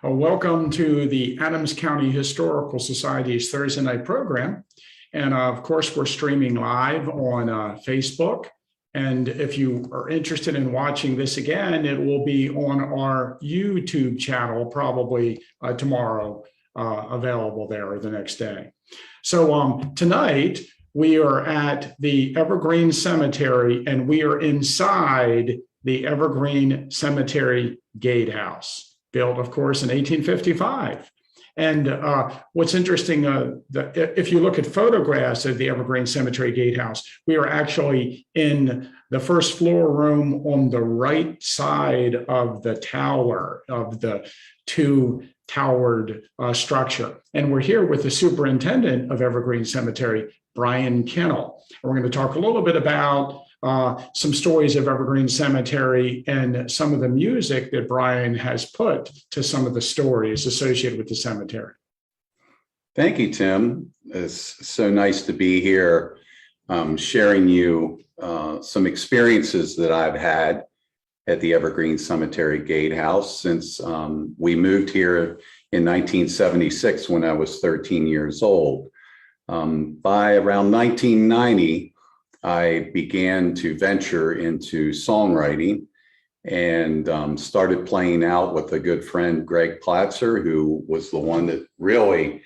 Welcome to the Adams County Historical Society's Thursday night program. And of course, we're streaming live on Facebook. And if you are interested in watching this again, it will be on our YouTube channel, probably tomorrow, available there or the next day. So tonight, we are at the Evergreen Cemetery, and we are inside the Evergreen Cemetery Gatehouse, built, of course, in 1855. And what's interesting, if you look at photographs of the Evergreen Cemetery Gatehouse, we are actually in the first floor room on the right side of the tower of the two-towered structure. And we're here with the superintendent of Evergreen Cemetery, Brian Kennell. And we're going to talk a little bit about some stories of Evergreen Cemetery and some of the music that Brian has put to some of the stories associated with the cemetery. Thank you, Tim. It's so nice to be here sharing you some experiences that I've had at the Evergreen Cemetery Gatehouse since we moved here in 1976 when I was 13 years old. By around 1990, I began to venture into songwriting and started playing out with a good friend, Greg Platzer, who was the one that really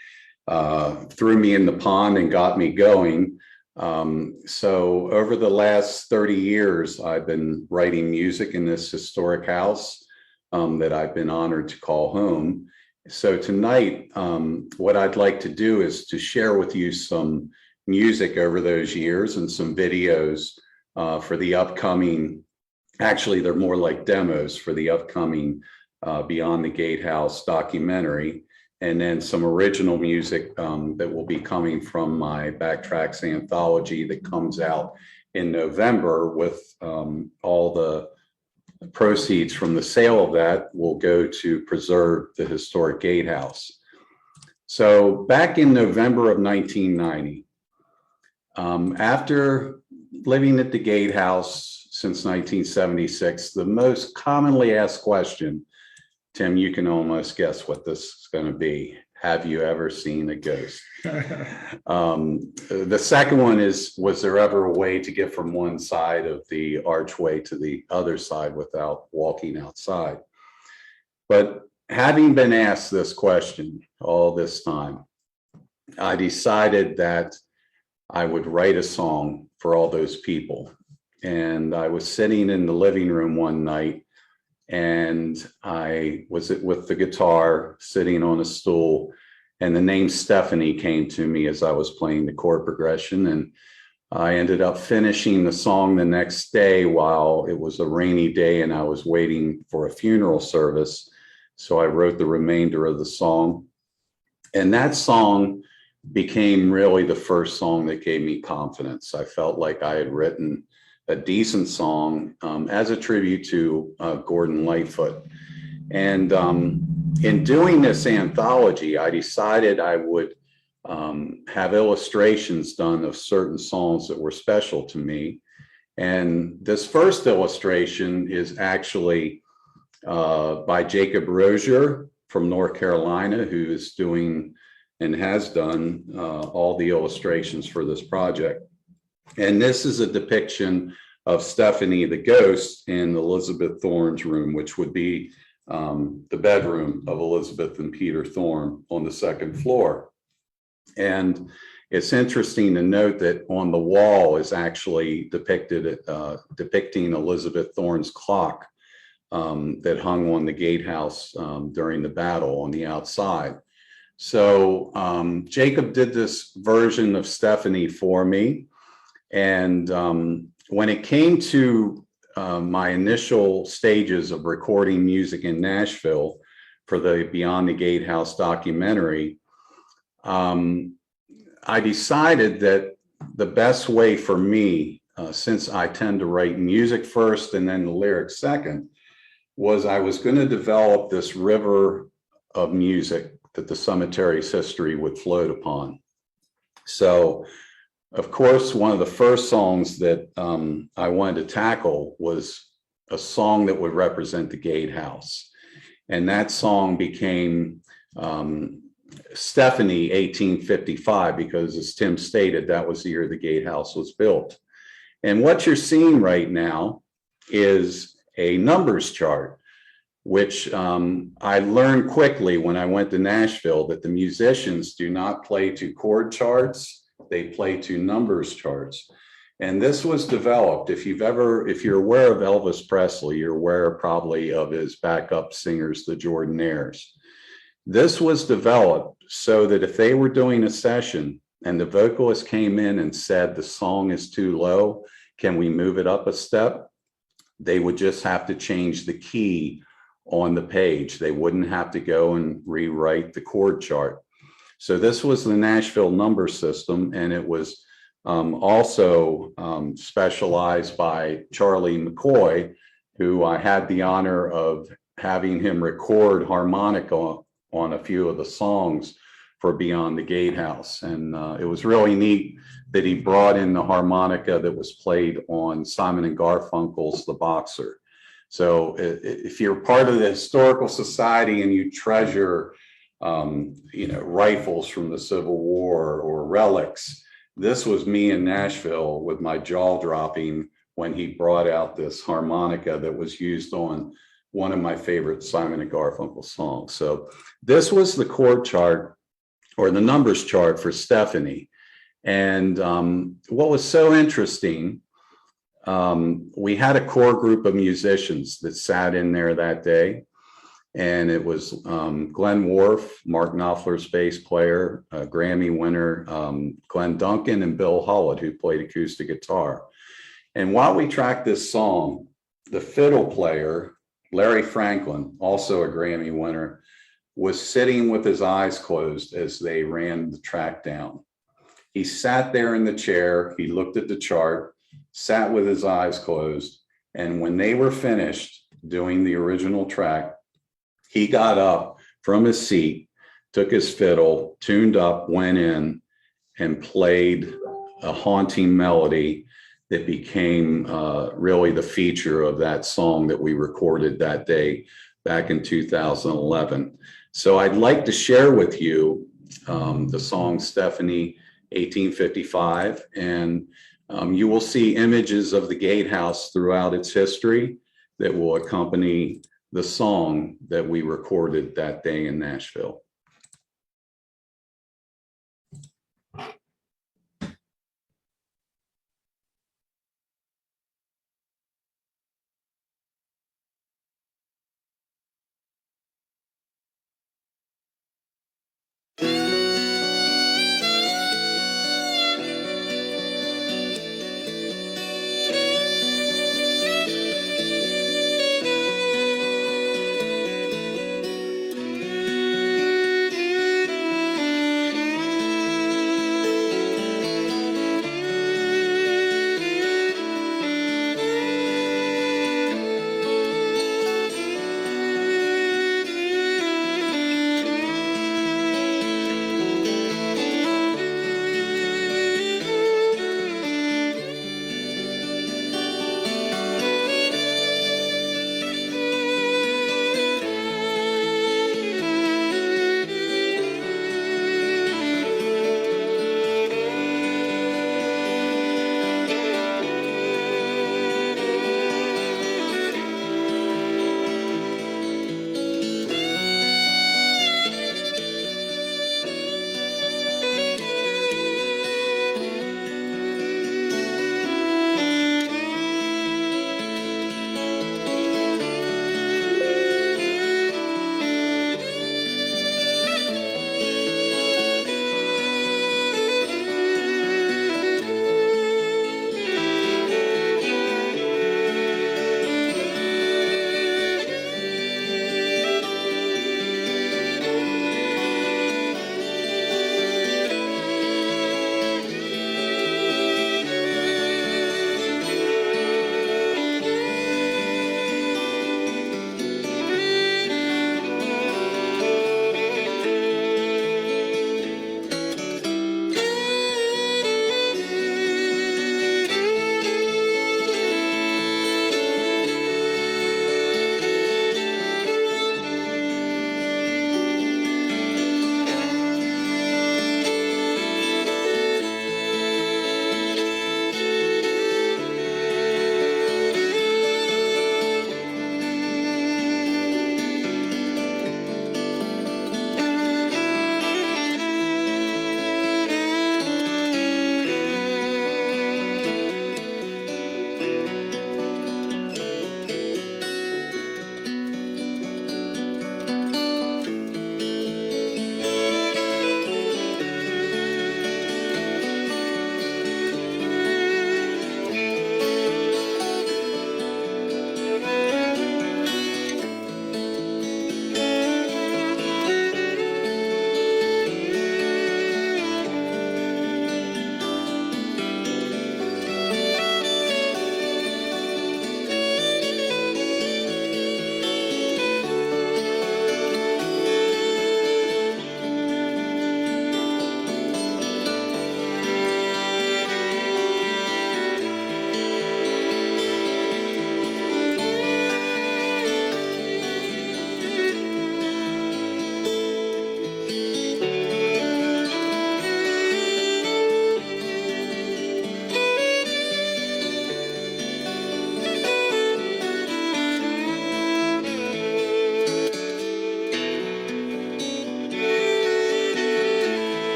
threw me in the pond and got me going. So over the last 30 years, I've been writing music in this historic house that I've been honored to call home. So tonight, what I'd like to do is to share with you some music over those years and some videos for the upcoming, actually they're more like demos for the upcoming Beyond the Gatehouse documentary, and then some original music that will be coming from my BAK TRAKS Anthology that comes out in November. With all the proceeds from the sale of that will go to preserve the historic gatehouse. So back in November of 1990, after living at the gatehouse since 1976, the most commonly asked question, Tim, you can almost guess what this is going to be. Have you ever seen a ghost? The second one is, was there ever a way to get from one side of the archway to the other side without walking outside? But having been asked this question all this time, I decided that I would write a song for all those people. And I was sitting in the living room one night, and I was with the guitar sitting on a stool, and the name Stephanie came to me as I was playing the chord progression. And I ended up finishing the song the next day while it was a rainy day and I was waiting for a funeral service. So I wrote the remainder of the song. And that song became really the first song that gave me confidence. I felt like I had written a decent song as a tribute to Gordon Lightfoot. And in doing this anthology, I decided I would have illustrations done of certain songs that were special to me. And this first illustration is actually by Jacob Rozier from North Carolina, who is doing and has done all the illustrations for this project. And this is a depiction of Stephanie the ghost in Elizabeth Thorne's room, which would be the bedroom of Elizabeth and Peter Thorne on the second floor. And it's interesting to note that on the wall is actually depicted depicting Elizabeth Thorne's clock that hung on the gatehouse during the battle on the outside. So Jacob did this version of Stephanie for me. And when it came to my initial stages of recording music in Nashville for the Beyond the Gatehouse documentary, I decided that the best way for me, since I tend to write music first and then the lyrics second, was I was going to develop this river of music that the cemetery's history would float upon. So, of course, one of the first songs that I wanted to tackle was a song that would represent the gatehouse. And that song became Stephanie 1855, because as Tim stated, that was the year the gatehouse was built. And what you're seeing right now is a numbers chart, which I learned quickly when I went to Nashville, that the musicians do not play to chord charts, they play to numbers charts. And this was developed, if you're aware of Elvis Presley, you're aware probably of his backup singers, the Jordanaires. This was developed so that if they were doing a session and the vocalist came in and said the song is too low, can we move it up a step? They would just have to change the key on the page. They wouldn't have to go and rewrite the chord chart. So this was the Nashville number system, and it was also specialized by Charlie McCoy, who I had the honor of having him record harmonica on a few of the songs for Beyond the Gatehouse. And it was really neat that he brought in the harmonica that was played on Simon and Garfunkel's The Boxer. So if you're part of the Historical Society and you treasure, rifles from the Civil War or relics, this was me in Nashville with my jaw dropping when he brought out this harmonica that was used on one of my favorite Simon and Garfunkel songs. So this was the chord chart, or the numbers chart, for Stephanie. And what was so interesting, we had a core group of musicians that sat in there that day. And it was Glenn Worf, Mark Knopfler's bass player, Grammy winner, Glenn Duncan, and Bill Hullett, who played acoustic guitar. And while we tracked this song, the fiddle player, Larry Franklin, also a Grammy winner, was sitting with his eyes closed as they ran the track down. He sat there in the chair, he looked at the chart, sat with his eyes closed, and when they were finished doing the original track, he got up from his seat, took his fiddle, tuned up, went in, and played a haunting melody that became really the feature of that song that we recorded that day back in 2011. So I'd like to share with you the song Stephanie 1855, and you will see images of the gatehouse throughout its history that will accompany the song that we recorded that day in Nashville.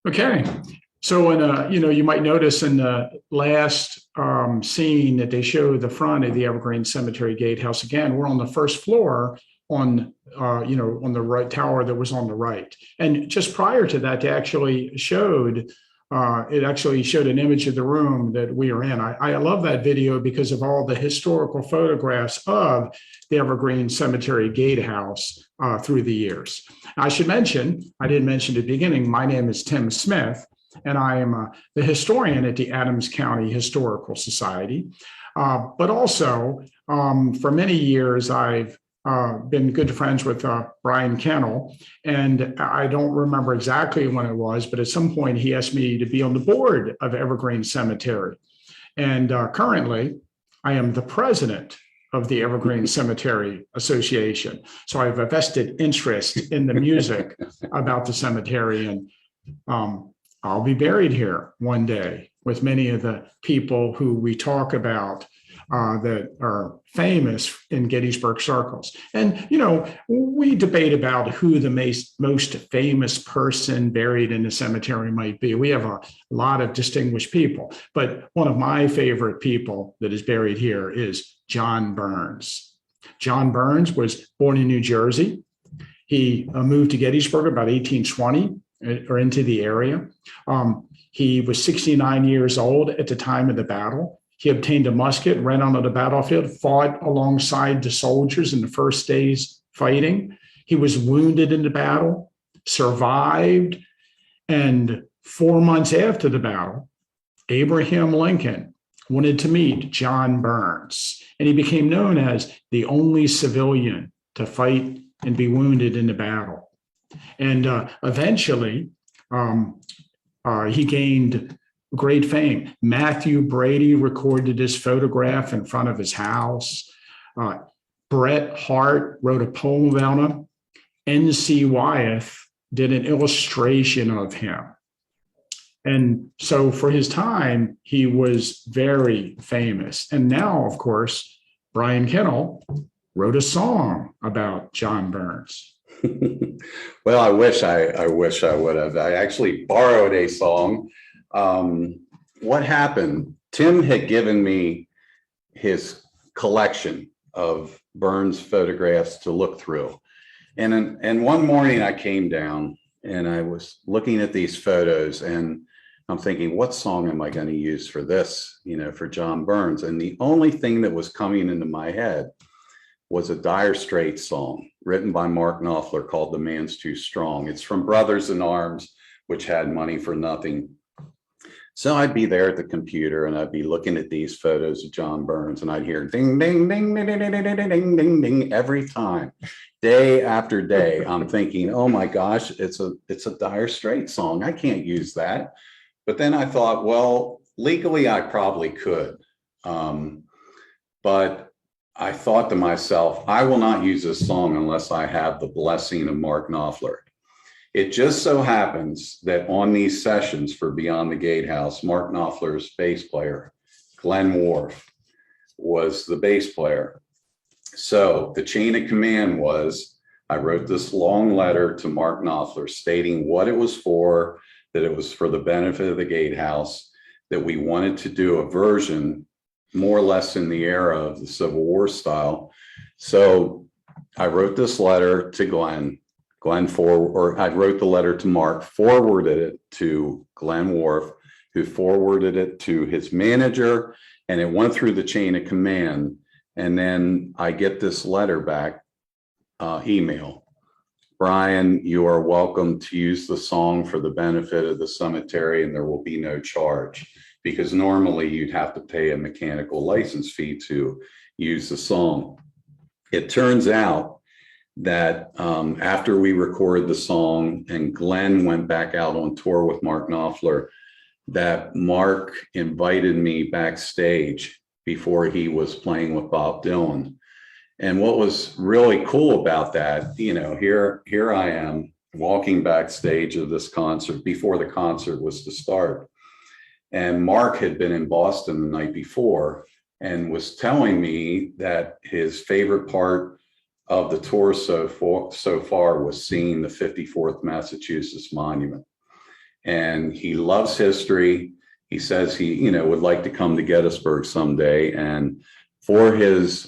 Okay. So you might notice in the last scene that they show the front of the Evergreen Cemetery Gatehouse. Again, we're on the first floor on the right tower that was on the right. And just prior to that, they actually showed an image of the room that we are in. I love that video because of all the historical photographs of the Evergreen Cemetery Gatehouse through the years. I should mention, I didn't mention at the beginning, my name is Tim Smith, and I am the historian at the Adams County Historical Society. But also, for many years, I've been good friends with Brian Kennell, and I don't remember exactly when it was, but at some point he asked me to be on the board of Evergreen Cemetery. And currently, I am the president of the Evergreen Cemetery Association. So I have a vested interest in the music about the cemetery, and I'll be buried here one day with many of the people who we talk about that are famous in Gettysburg circles. And, we debate about who the most famous person buried in the cemetery might be. We have a lot of distinguished people, but one of my favorite people that is buried here is John Burns. John Burns was born in New Jersey. He moved to Gettysburg about 1820 or into the area. He was 69 years old at the time of the battle. He obtained a musket, ran onto the battlefield, fought alongside the soldiers in the first day's fighting. He was wounded in the battle, survived, and 4 months after the battle, Abraham Lincoln wanted to meet John Burns, and he became known as the only civilian to fight and be wounded in the battle. And eventually, he gained great fame. Matthew Brady recorded his photograph in front of his house. Bret Hart wrote a poem about him. N.C. Wyeth did an illustration of him. And so for his time, he was very famous. And now, of course, Brian Kennell wrote a song about John Burns. Well, I wish I would have. I actually borrowed a song. What happened? Tim had given me his collection of Burns photographs to look through. And one morning I came down and I was looking at these photos and I'm thinking, what song am I going to use for this, for John Burns? And the only thing that was coming into my head was a Dire Straits song written by Mark Knopfler called The Man's Too Strong. It's from Brothers in Arms, which had Money for Nothing. So I'd be there at the computer and I'd be looking at these photos of John Burns and I'd hear ding, ding, ding, ding, ding, ding, ding, ding, ding, ding every time, day after day. I'm thinking, oh my gosh, it's a Dire Straits song. I can't use that. But then I thought, well, legally I probably could. But I thought to myself, I will not use this song unless I have the blessing of Mark Knopfler. It just so happens that on these sessions for Beyond the Gatehouse, Mark Knopfler's bass player, Glenn Worf, was the bass player. So the chain of command was, I wrote this long letter to Mark Knopfler stating what it was for, that it was for the benefit of the Gatehouse, that we wanted to do a version more or less in the era of the Civil War style. So I wrote this letter to Glenn I wrote the letter to Mark, forwarded it to Glenn Worf, who forwarded it to his manager, and it went through the chain of command. And then I get this letter back, email. Brian, you are welcome to use the song for the benefit of the cemetery, and there will be no charge, because normally you'd have to pay a mechanical license fee to use the song. It turns out that after we recorded the song and Glenn went back out on tour with Mark Knopfler, that Mark invited me backstage before he was playing with Bob Dylan. And what was really cool about that, here I am walking backstage of this concert before the concert was to start. And Mark had been in Boston the night before and was telling me that his favorite part of the tour so far was seeing the 54th Massachusetts Monument. and he loves history. He says he, would like to come to Gettysburg someday. And for his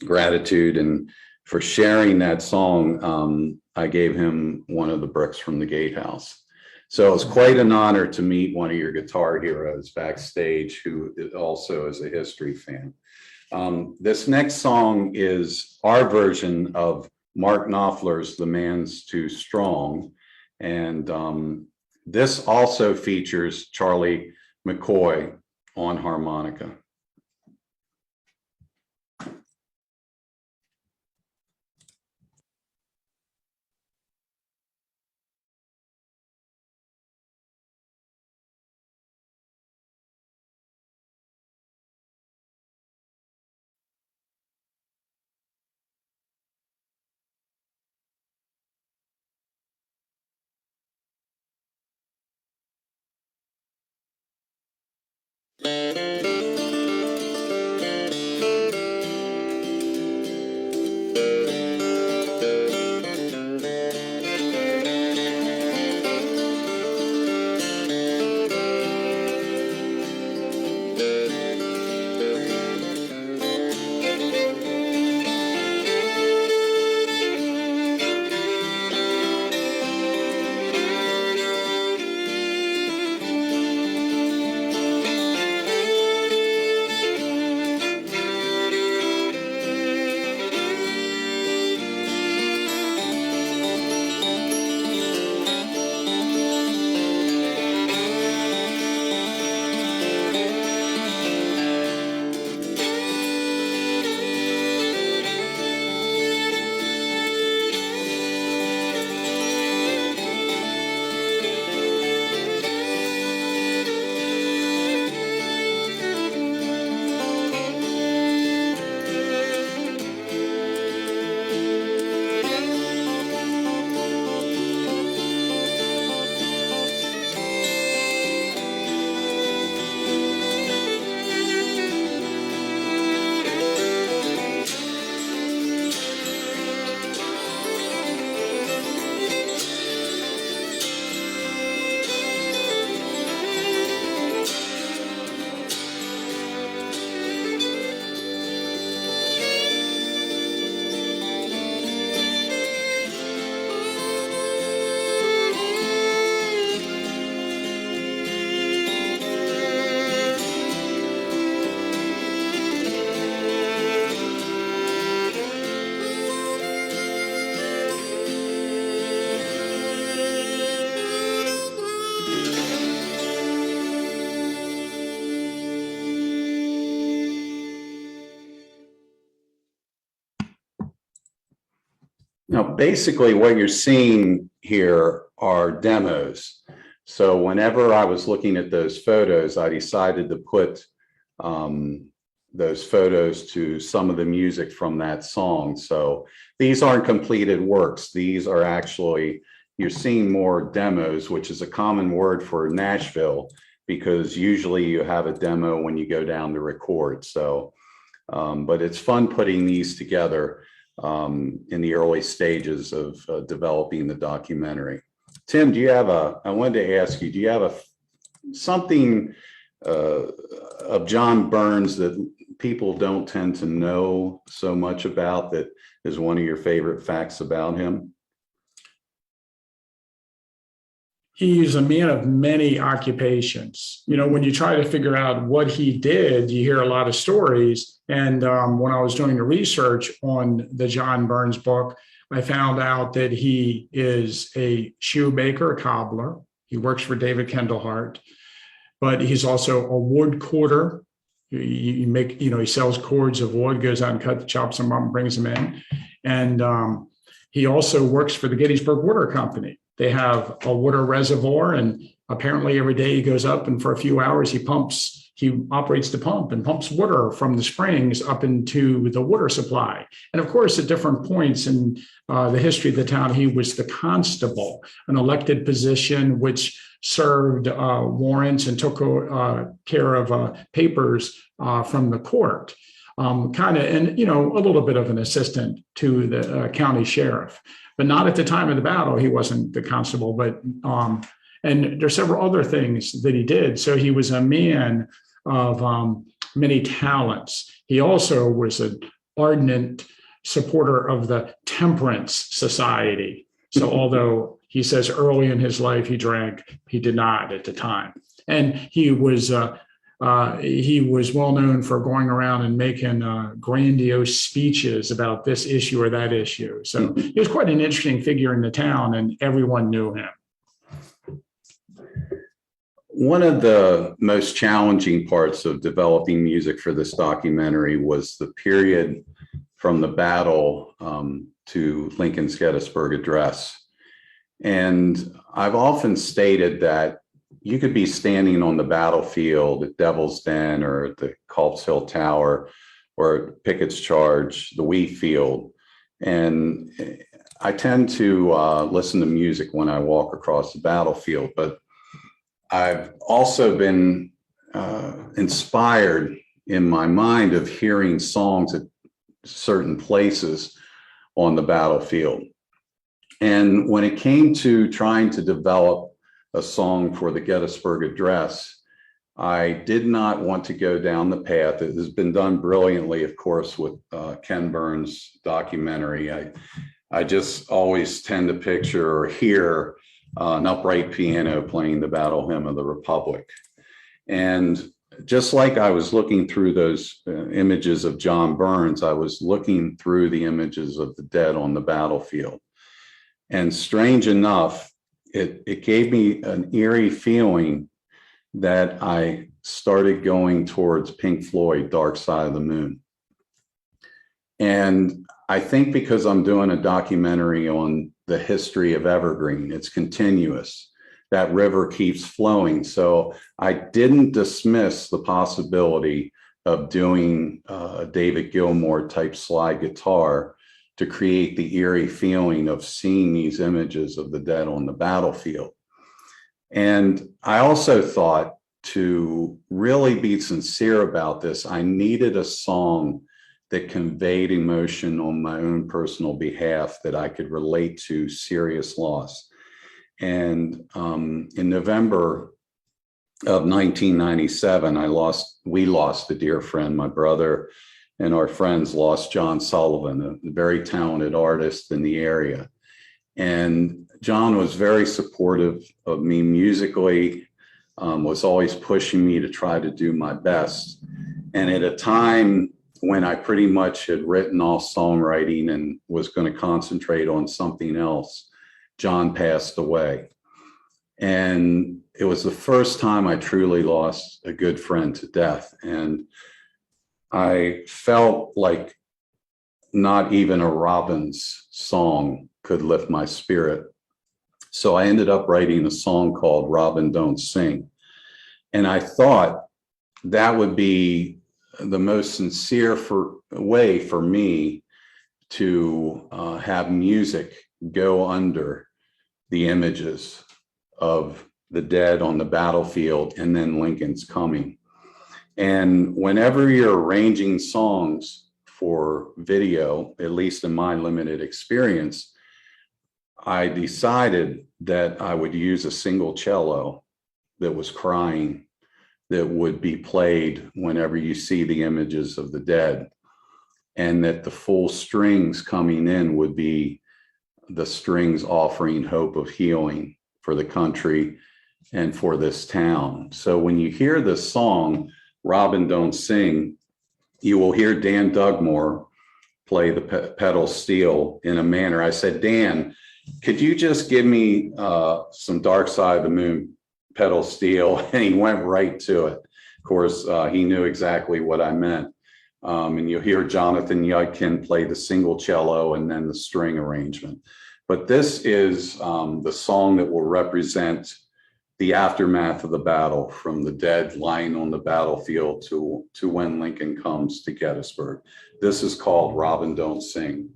gratitude and for sharing that song, I gave him one of the bricks from the gatehouse. So it was quite an honor to meet one of your guitar heroes backstage, who also is a history fan. This next song is our version of Mark Knopfler's "The Man's Too Strong." And this also features Charlie McCoy on harmonica. Now, basically what you're seeing here are demos. So whenever I was looking at those photos, I decided to put those photos to some of the music from that song. So these aren't completed works. These are actually, you're seeing more demos, which is a common word for Nashville, because usually you have a demo when you go down to record. So, but it's fun putting these together in the early stages of developing the documentary. Tim, do you have I wanted to ask you, do you have something of John Burns that people don't tend to know so much about that is one of your favorite facts about him? He's a man of many occupations. You know, when you try to figure out what he did, you hear a lot of stories. And when I was doing the research on the John Burns book, I found out that he is a shoemaker, a cobbler. He works for David Kendall Hart, but he's also a wood corder. He sells cords of wood, goes out and chops them up and brings them in. And he also works for the Gettysburg Water Company. They have a water reservoir, and apparently every day he goes up and for a few hours he operates the pump and pumps water from the springs up into the water supply. And of course, at different points in the history of the town, he was the constable, an elected position which served warrants and took care of papers from the court. And a little bit of an assistant to the county sheriff, but not at the time of the battle. He wasn't the constable, but And there's several other things that he did. So he was a man of many talents. He also was an ardent supporter of the Temperance Society. So although he says early in his life he drank, he did not at the time. And he was well known for going around and making grandiose speeches about this issue or that issue. So he was quite an interesting figure in the town, and everyone knew him. One of the most challenging parts of developing music for this documentary was the period from the battle to Lincoln's Gettysburg Address. And I've often stated that you could be standing on the battlefield at Devil's Den or at the Culp's Hill Tower or at Pickett's Charge, the wheat field. And I tend to listen to music when I walk across the battlefield, but I've also been inspired in my mind of hearing songs at certain places on the battlefield. And when it came to trying to develop a song for the Gettysburg Address, I did not want to go down the path. It has been done brilliantly, of course, with Ken Burns' documentary. I just always tend to picture or hear an upright piano playing the Battle Hymn of the Republic. And just like I was looking through those images of John Burns, I was looking through the images of the dead on the battlefield. And strange enough, it gave me an eerie feeling that I started going towards Pink Floyd, Dark Side of the Moon. And I think because I'm doing a documentary on the history of Evergreen, it's continuous. That river keeps flowing. So I didn't dismiss the possibility of doing a David Gilmour type slide guitar to create the eerie feeling of seeing these images of the dead on the battlefield. And I also thought, to really be sincere about this, I needed a song that conveyed emotion on my own personal behalf that I could relate to serious loss. And in November of 1997, we lost a dear friend. My brother and our friends lost John Sullivan, a very talented artist in the area. And John was very supportive of me musically, was always pushing me to try to do my best. And at a time when I pretty much had written all songwriting and was going to concentrate on something else, John passed away. And it was the first time I truly lost a good friend to death. And I felt like not even a Robin's song could lift my spirit. So I ended up writing a song called Robin Don't Sing. And I thought that would be the most sincere way for me to have music go under the images of the dead on the battlefield and then Lincoln's coming. And whenever you're arranging songs for video, at least in my limited experience, I decided that I would use a single cello that was crying, that would be played whenever you see the images of the dead, and that the full strings coming in would be the strings offering hope of healing for the country and for this town. So when you hear this song, Robin Don't Sing, you will hear Dan Dugmore play the pedal steel in a manner. I said, Dan, could you just give me some Dark Side of the Moon pedal steel? And he went right to it. Of course, he knew exactly what I meant. And you'll hear Jonathan Yudkin play the single cello and then the string arrangement. But this is the song that will represent the aftermath of the battle, from the dead lying on the battlefield to when Lincoln comes to Gettysburg. This is called Robin Don't Sing.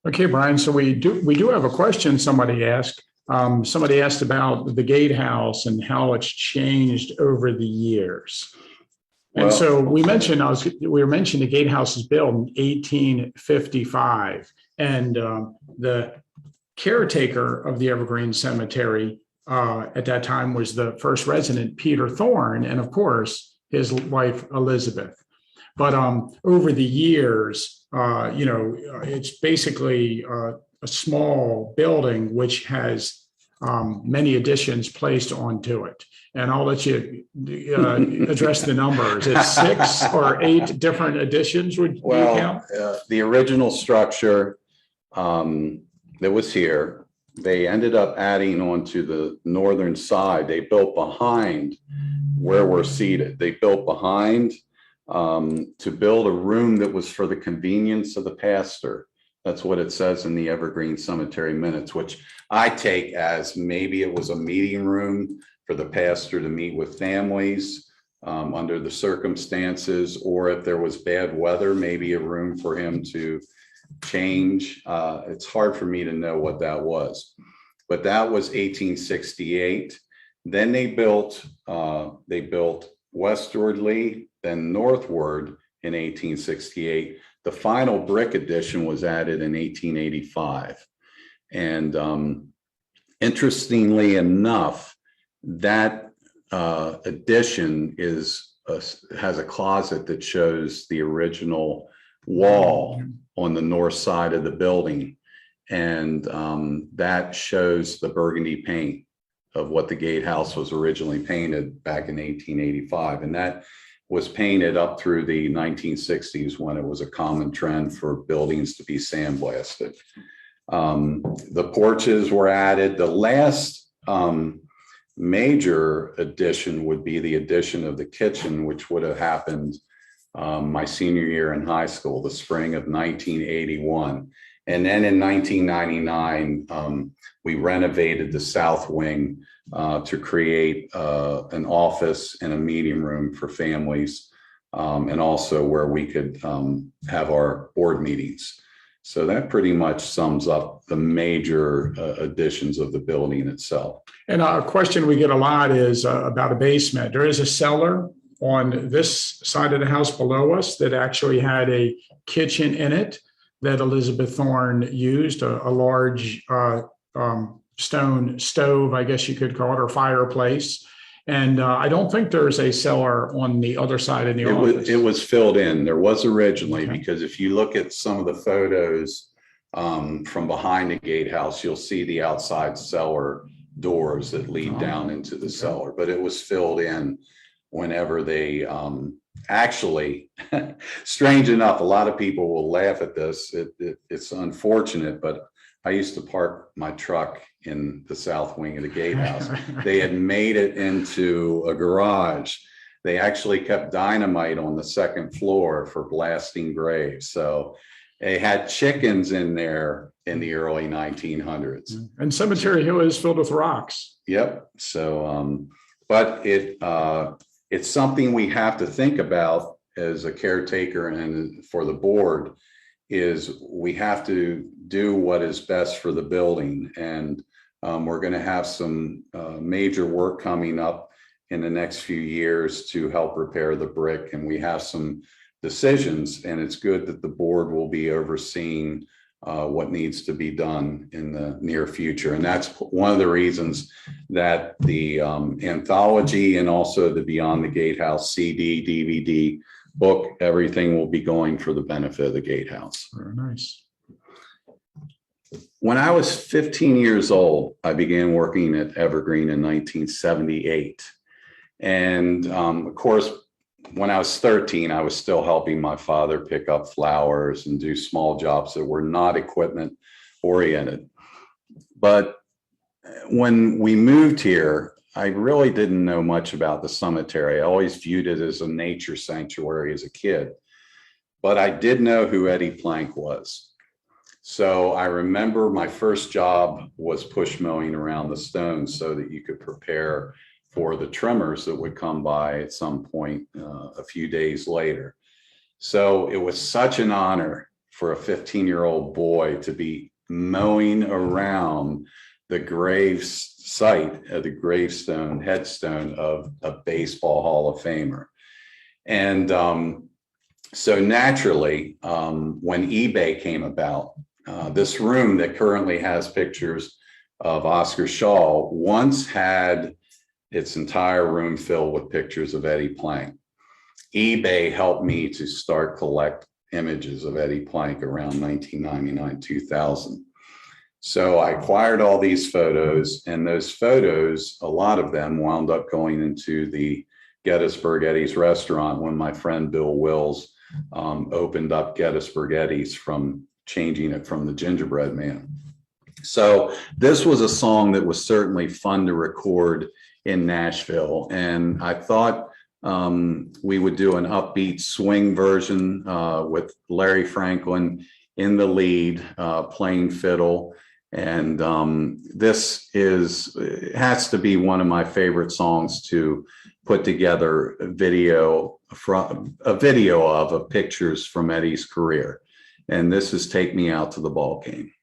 Okay, Brian, so we do have a question somebody asked. Somebody asked about the gatehouse and how it's changed over the years. And so we were mentioning the gatehouse was built in 1855, and the caretaker of the Evergreen Cemetery at that time was the first resident, Peter Thorne, and of course his wife Elizabeth. But over the years, it's basically a small building which has many additions placed onto it. And I'll let you address the numbers. It's 6 or 8 different additions, would you count? The original structure that was here, they ended up adding onto the northern side. They built behind where we're seated. They built behind to build a room that was for the convenience of the pastor. That's what it says in the Evergreen Cemetery minutes, which I take as maybe it was a meeting room for the pastor to meet with families under the circumstances, or if there was bad weather, maybe a room for him to change. It's hard for me to know what that was, but that was 1868. Then they built westwardly, then northward in 1868. The final brick addition was added in 1885. And interestingly enough, that addition has a closet that shows the original wall on the north side of the building. And that shows the burgundy paint of what the gatehouse was originally painted back in 1885. And that was painted up through the 1960s when it was a common trend for buildings to be sandblasted. The porches were added. The last major addition would be the addition of the kitchen, which would have happened my senior year in high school, the spring of 1981. And then in 1999, we renovated the south wing to create an office and a meeting room for families, and also where we could have our board meetings. So that pretty much sums up the major additions of the building itself. And a question we get a lot is about a basement. There is a cellar on this side of the house below us that actually had a kitchen in it that Elizabeth Thorne used, a large stone stove, I guess you could call it, or fireplace. And I don't think there's a cellar on the other side of the office. It was filled in. There was originally, because if you look at some of the photos from behind the gatehouse, you'll see the outside cellar doors that lead down into the cellar. But it was filled in whenever they actually, strange enough, a lot of people will laugh at this. It's unfortunate, but I used to park my truck in the south wing of the gatehouse. They had made it into a garage. They actually kept dynamite on the second floor for blasting graves. So they had chickens in there in the early 1900s. And Cemetery Hill is filled with rocks. Yep. So, but it's something we have to think about as a caretaker and for the board, is we have to do what is best for the building. And we're going to have some major work coming up in the next few years to help repair the brick. And we have some decisions, and it's good that the board will be overseeing what needs to be done in the near future. And that's one of the reasons that the anthology and also the Beyond the Gatehouse CD, DVD, book, everything will be going for the benefit of the gatehouse. Very nice. When I was 15 years old, I began working at Evergreen in 1978. And of course, when I was 13, I was still helping my father pick up flowers and do small jobs that were not equipment oriented. But when we moved here, I really didn't know much about the cemetery. I always viewed it as a nature sanctuary as a kid, but I did know who Eddie Plank was. So I remember my first job was push mowing around the stones so that you could prepare for the trimmers that would come by at some point a few days later. So it was such an honor for a 15-year-old boy to be mowing around the grave site, the gravestone, headstone of a baseball Hall of Famer. And so naturally, when eBay came about, this room that currently has pictures of Oscar Shaw once had its entire room filled with pictures of Eddie Plank. eBay helped me to start collect images of Eddie Plank around 1999, 2000. So I acquired all these photos, and those photos, a lot of them wound up going into the Gettysburg Eddie's restaurant when my friend Bill Wills opened up Gettysburg Eddie's from changing it from the Gingerbread Man. So this was a song that was certainly fun to record in Nashville. And I thought we would do an upbeat swing version with Larry Franklin in the lead, playing fiddle. And this has to be one of my favorite songs to put together a video of pictures from Eddie's career. And this is Take Me Out to the Ball Game.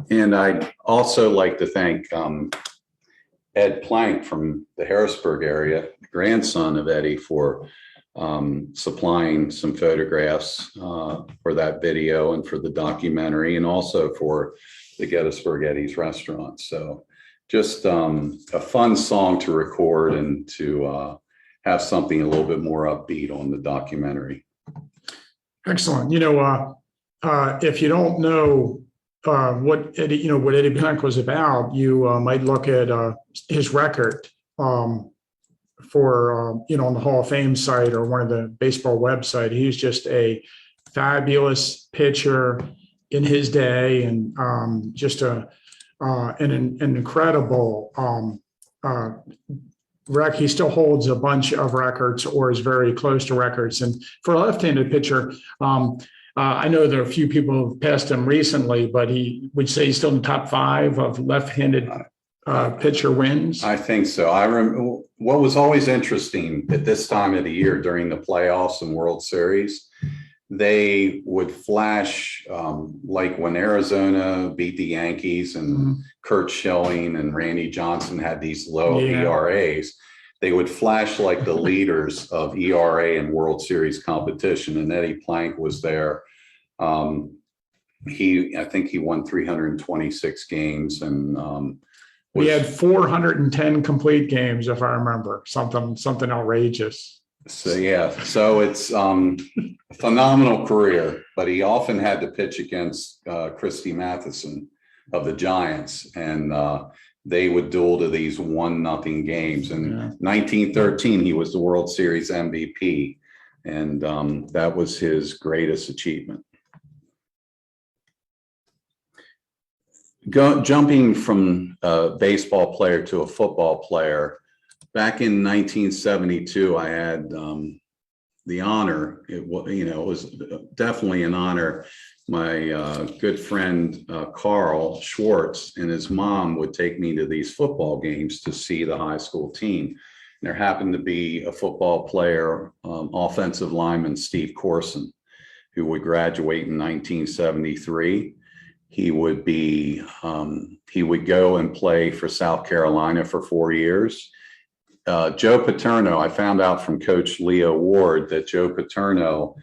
And I'd also like to thank Ed Plank from the Harrisburg area, the grandson of Eddie, for supplying some photographs for that video and for the documentary, and also for the Gettysburg Eddie's restaurant. So just a fun song to record and to have something a little bit more upbeat on the documentary. Excellent. You know, if you don't know what Eddie Plank was about, you might look at his record for on the Hall of Fame site or one of the baseball website. He's just a fabulous pitcher in his day, and just an incredible he still holds a bunch of records, or is very close to records. And for a left-handed pitcher, I know there are a few people who've passed him recently, but he would say he's still in the top 5 of left-handed pitcher wins. I think so. I remember what was always interesting at this time of the year during the playoffs and World Series, they would flash like when Arizona beat the Yankees and Kurt Schilling and Randy Johnson had these low ERAs. they would flash like the leaders of ERA and World Series competition, and Eddie Plank was there. I think he won 326 games, and we had 410 complete games, if I remember, something outrageous. So yeah, so it's a phenomenal career, but he often had to pitch against Christy Matheson of the Giants, and they would duel to these 1-0 games. In 1913, he was the World Series MVP, and that was his greatest achievement. Jumping from a baseball player to a football player, back in 1972, I had the honor. It was definitely an honor. My good friend Carl Schwartz and his mom would take me to these football games to see the high school team. And there happened to be a football player, offensive lineman Steve Courson, who would graduate in 1973. He would go and play for South Carolina for 4 years. Joe Paterno, I found out from Coach Leo Ward that Joe Paterno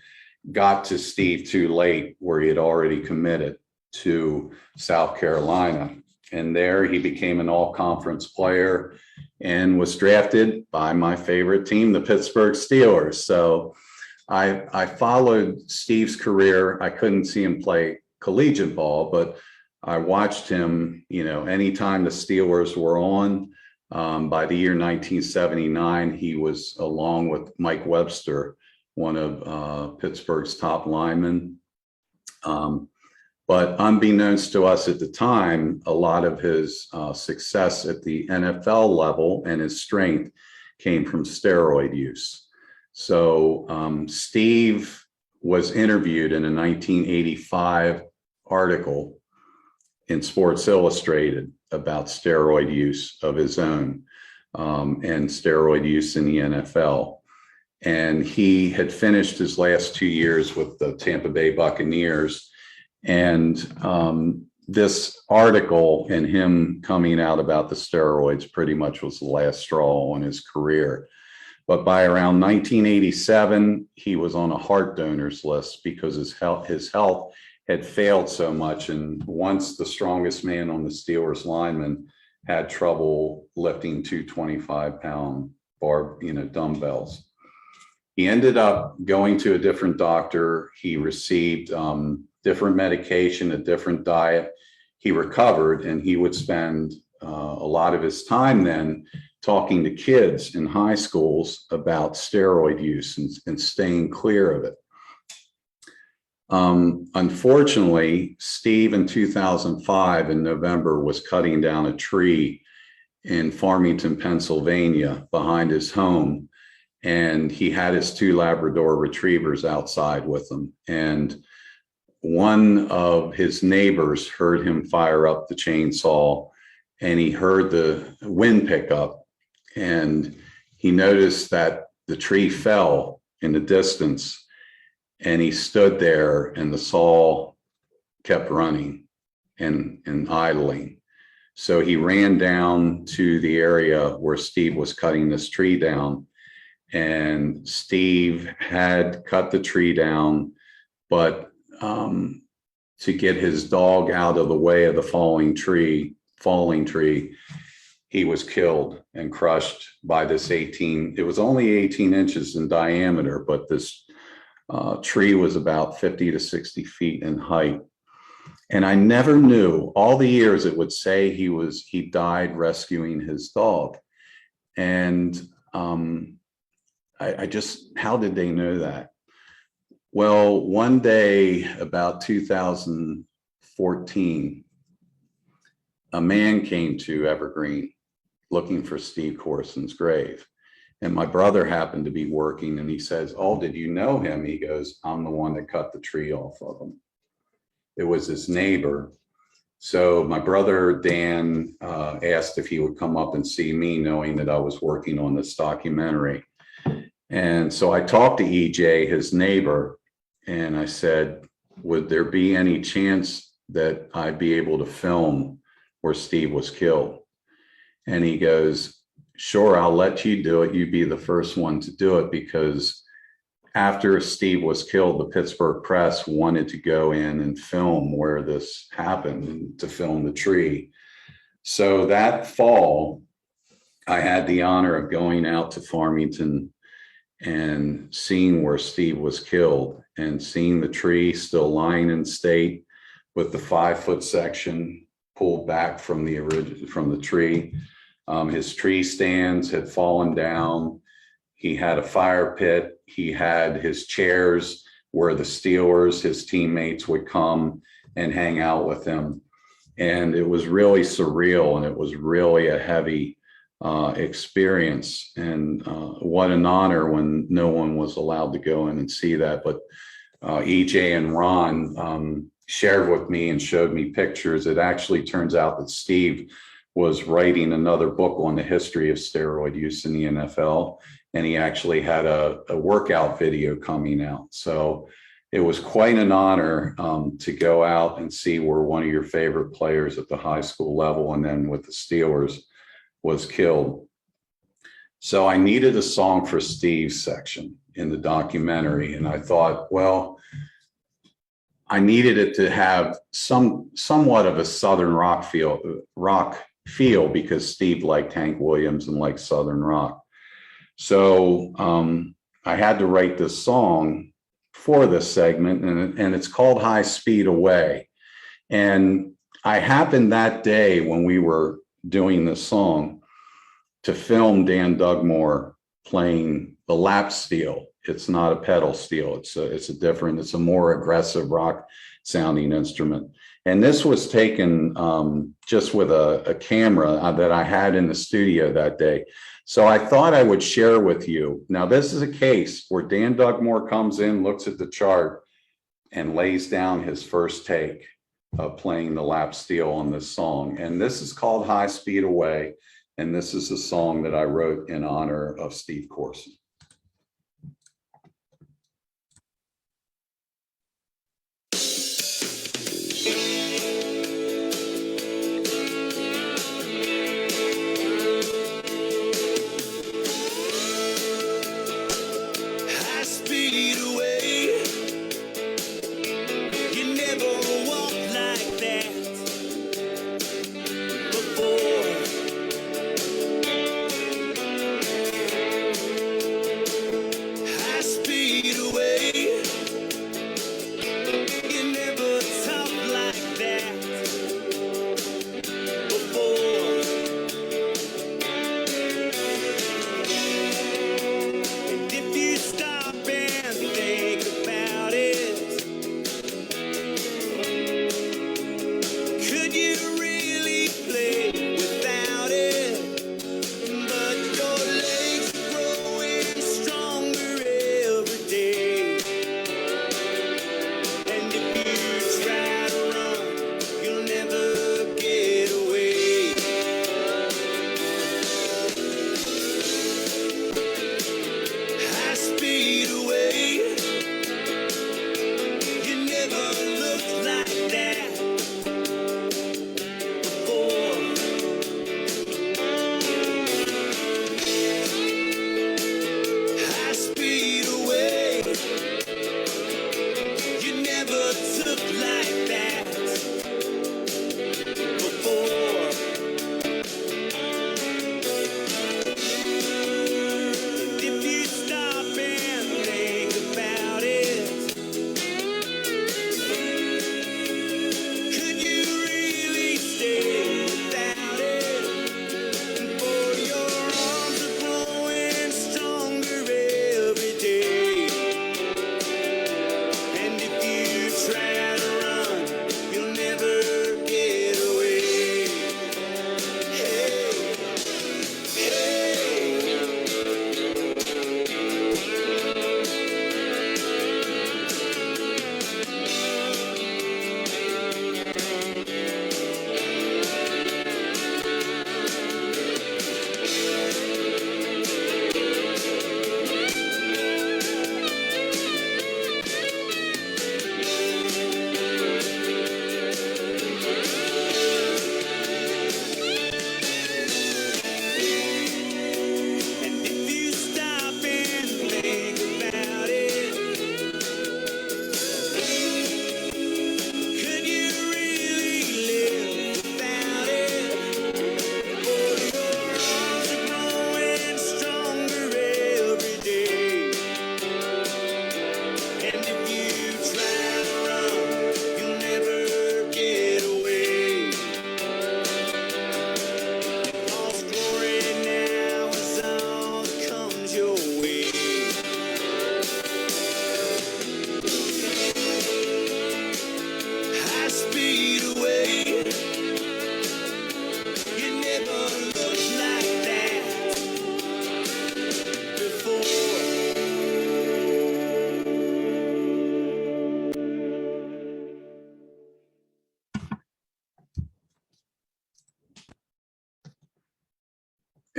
got to Steve too late, where he had already committed to South Carolina. And there he became an all-conference player and was drafted by my favorite team, the Pittsburgh Steelers. So I followed Steve's career. I couldn't see him play collegiate ball, but I watched him, anytime the Steelers were on. By the year 1979, he was, along with Mike Webster, one of Pittsburgh's top linemen. But unbeknownst to us at the time, a lot of his success at the NFL level and his strength came from steroid use. So Steve was interviewed in a 1985 article in Sports Illustrated about steroid use of his own and steroid use in the NFL. And he had finished his last 2 years with the Tampa Bay Buccaneers. And this article and him coming out about the steroids pretty much was the last straw on his career. But by around 1987, he was on a heart donors list because his health had failed so much. And once the strongest man on the Steelers lineman had trouble lifting 225-pound dumbbells. He ended up going to a different doctor. He received different medication, a different diet. He recovered, and he would spend a lot of his time then talking to kids in high schools about steroid use and staying clear of it. Unfortunately, Steve in 2005 in November was cutting down a tree in Farmington, Pennsylvania behind his home. And he had his 2 Labrador retrievers outside with him. And one of his neighbors heard him fire up the chainsaw, and he heard the wind pick up, and he noticed that the tree fell in the distance, and he stood there and the saw kept running and idling. So he ran down to the area where Steve was cutting this tree down, and Steve had cut the tree down, but to get his dog out of the way of the falling tree, he was killed and crushed by this it was only 18 inches in diameter, but this tree was about 50 to 60 feet in height. And I never knew, all the years it would say he died rescuing his dog. And I just, how did they know that? Well, one day about 2014, a man came to Evergreen looking for Steve Courson's grave. And my brother happened to be working, and he says, "Oh, did you know him?" He goes, "I'm the one that cut the tree off of him." It was his neighbor. So my brother, Dan, asked if he would come up and see me, knowing that I was working on this documentary. And so I talked to EJ, his neighbor, and I said, would there be any chance that I'd be able to film where Steve was killed? And he goes, sure, I'll let you do it. You be the first one to do it, because after Steve was killed, the Pittsburgh Press wanted to go in and film where this happened and to film the tree. So that fall, I had the honor of going out to Farmington and seeing where Steve was killed and seeing the tree still lying in state with the 5-foot section pulled back from the tree. His tree stands had fallen down. He had a fire pit. He had his chairs where the Steelers, his teammates, would come and hang out with him. And it was really surreal, and it was really a heavy experience. And what an honor when no one was allowed to go in and see that. But EJ and Ron shared with me and showed me pictures. It actually turns out that Steve was writing another book on the history of steroid use in the NFL. And he actually had a workout video coming out. So it was quite an honor to go out and see where one of your favorite players at the high school level and then with the Steelers was killed. So I needed a song for Steve's section in the documentary. And I thought, well, I needed it to have somewhat of a Southern rock feel because Steve liked Hank Williams and liked Southern rock. So I had to write this song for this segment, and it's called High Speed Away. And I happened that day when we were doing this song to film Dan Dugmore playing the lap steel. It's not a pedal steel. It's a more aggressive rock sounding instrument. And this was taken just with a camera that I had in the studio that day. So I thought I would share with you. Now, this is a case where Dan Dugmore comes in, looks at the chart, and lays down his first take of playing the lap steel on this song. And this is called High Speed Away. And this is a song that I wrote in honor of Steve Courson.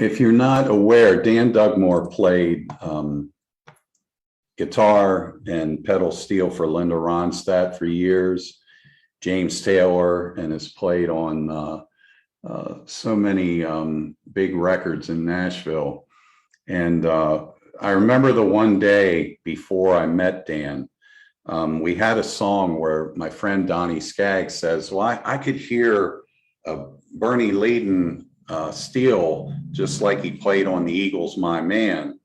if you're not aware, Dan Dugmore played guitar and pedal steel for Linda Ronstadt for years. James Taylor, and has played on so many big records in Nashville. And I remember the one day before I met Dan, we had a song where my friend Donnie Skaggs says, well, I could hear Bernie leading steel just like he played on the Eagles' My Man.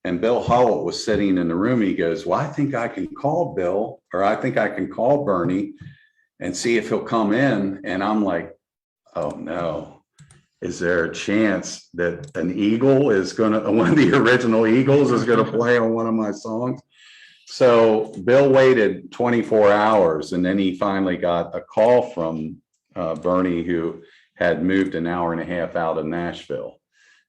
And Bill Hollett was sitting in the room. He goes, well, I think I can call Bill, or I think I can call Bernie and see if he'll come in. And I'm like, oh no, is there a chance that an Eagle is gonna, one of the original Eagles is gonna play on one of my songs? So Bill waited 24 hours, and then he finally got a call from Bernie, who had moved an hour and a half out of Nashville.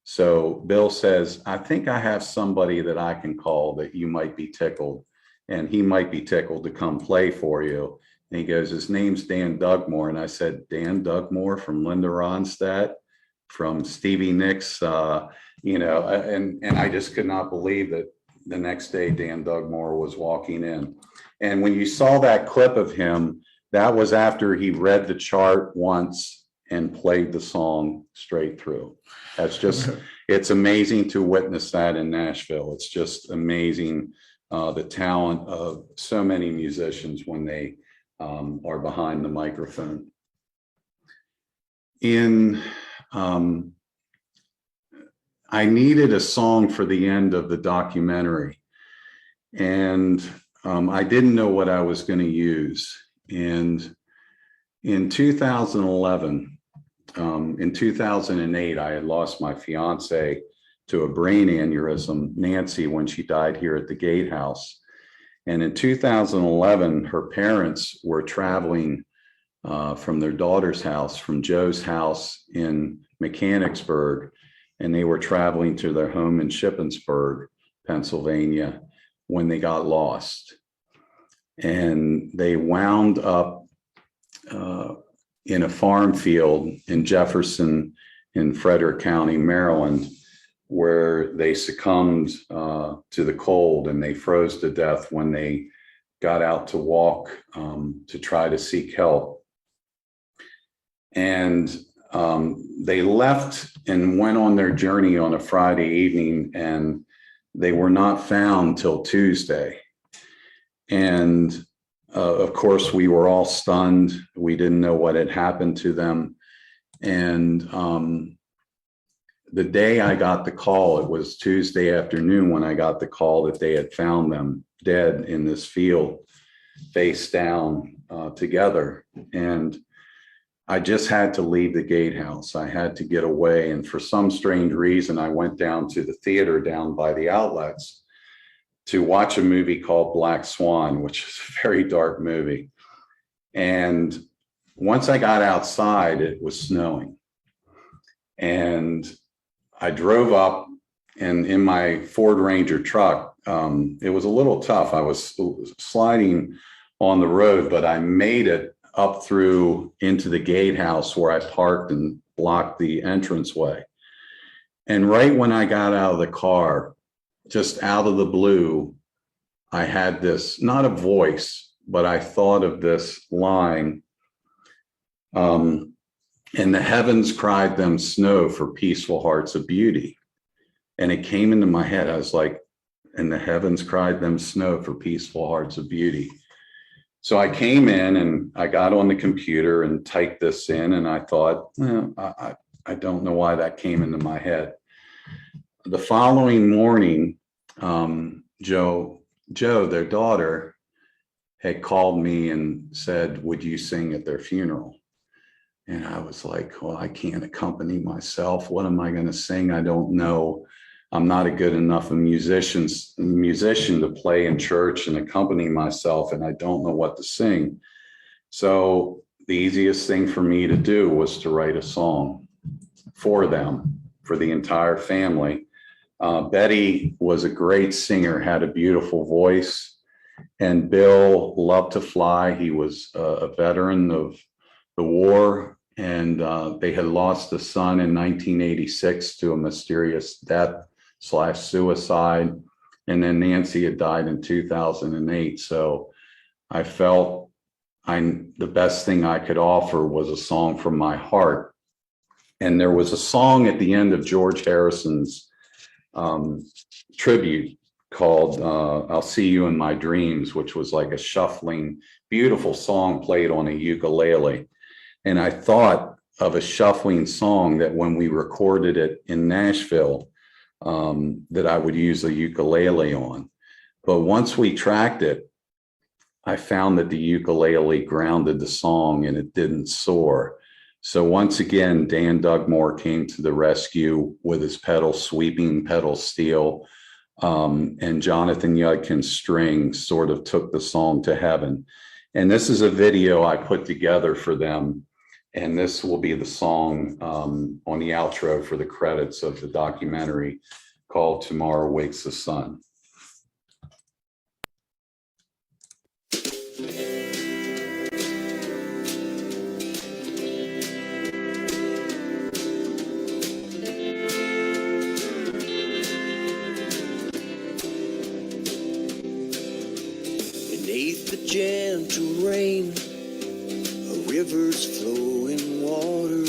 So Bill says, I think I have somebody that I can call that you might be tickled, and he might be tickled to come play for you. And he goes, his name's Dan Dugmore. And I said, Dan Dugmore from Linda Ronstadt, from Stevie Nicks, and I just could not believe that the next day Dan Dugmore was walking in. And when you saw that clip of him, that was after he read the chart once and played the song straight through. That's just, it's amazing to witness that in Nashville. It's just amazing, the talent of so many musicians when they are behind the microphone. I needed a song for the end of the documentary, and I didn't know what I was going to use. And in 2011, in 2008, I had lost my fiance to a brain aneurysm, Nancy, when she died here at the Gatehouse. And in 2011, her parents were traveling from their daughter's house, from Joe's house in Mechanicsburg, and they were traveling to their home in Shippensburg, Pennsylvania, when they got lost. And they wound up in a farm field in Jefferson in Frederick County, Maryland, where they succumbed to the cold, and they froze to death when they got out to walk to try to seek help. And they left and went on their journey on a Friday evening, and they were not found till Tuesday. And of course, we were all stunned. We didn't know what had happened to them. And the day I got the call, it was Tuesday afternoon when I got the call that they had found them dead in this field, face down together. And I just had to leave the Gatehouse. I had to get away. And for some strange reason, I went down to the theater down by the outlets to watch a movie called Black Swan, which is a very dark movie. And once I got outside, it was snowing. And I drove up, and in my Ford Ranger truck, it was a little tough. I was sliding on the road, but I made it up through into the Gatehouse, where I parked and blocked the entranceway. And right when I got out of the car, just out of the blue, I had this, not a voice, but I thought of this line, and the heavens cried them snow for peaceful hearts of beauty. And it came into my head. I was like, and the heavens cried them snow for peaceful hearts of beauty. So I came in and I got on the computer and typed this in, and I thought, well, I don't know why that came into my head. The following morning, Joe, their daughter, had called me and said, would you sing at their funeral? And I was like, well, I can't accompany myself. What am I going to sing? I don't know. I'm not a good enough musician to play in church and accompany myself, and I don't know what to sing. So the easiest thing for me to do was to write a song for them, for the entire family. Betty was a great singer, had a beautiful voice, and Bill loved to fly. He was a veteran of the war, and they had lost a son in 1986 to a mysterious death/suicide. And then Nancy had died in 2008. So I felt the best thing I could offer was a song from my heart. And there was a song at the end of George Harrison's tribute called I'll See You in My Dreams, which was like a shuffling, beautiful song played on a ukulele. And I thought of a shuffling song that when we recorded it in Nashville, that I would use a ukulele on. But once we tracked it, I found that the ukulele grounded the song and it didn't soar. So once again, Dan Dugmore came to the rescue with his sweeping pedal steel, and Jonathan Yudkin's string sort of took the song to heaven. And this is a video I put together for them. And this will be the song on the outro for the credits of the documentary called Tomorrow Wakes the Sun. Beneath the gentle rain, a river's flowing water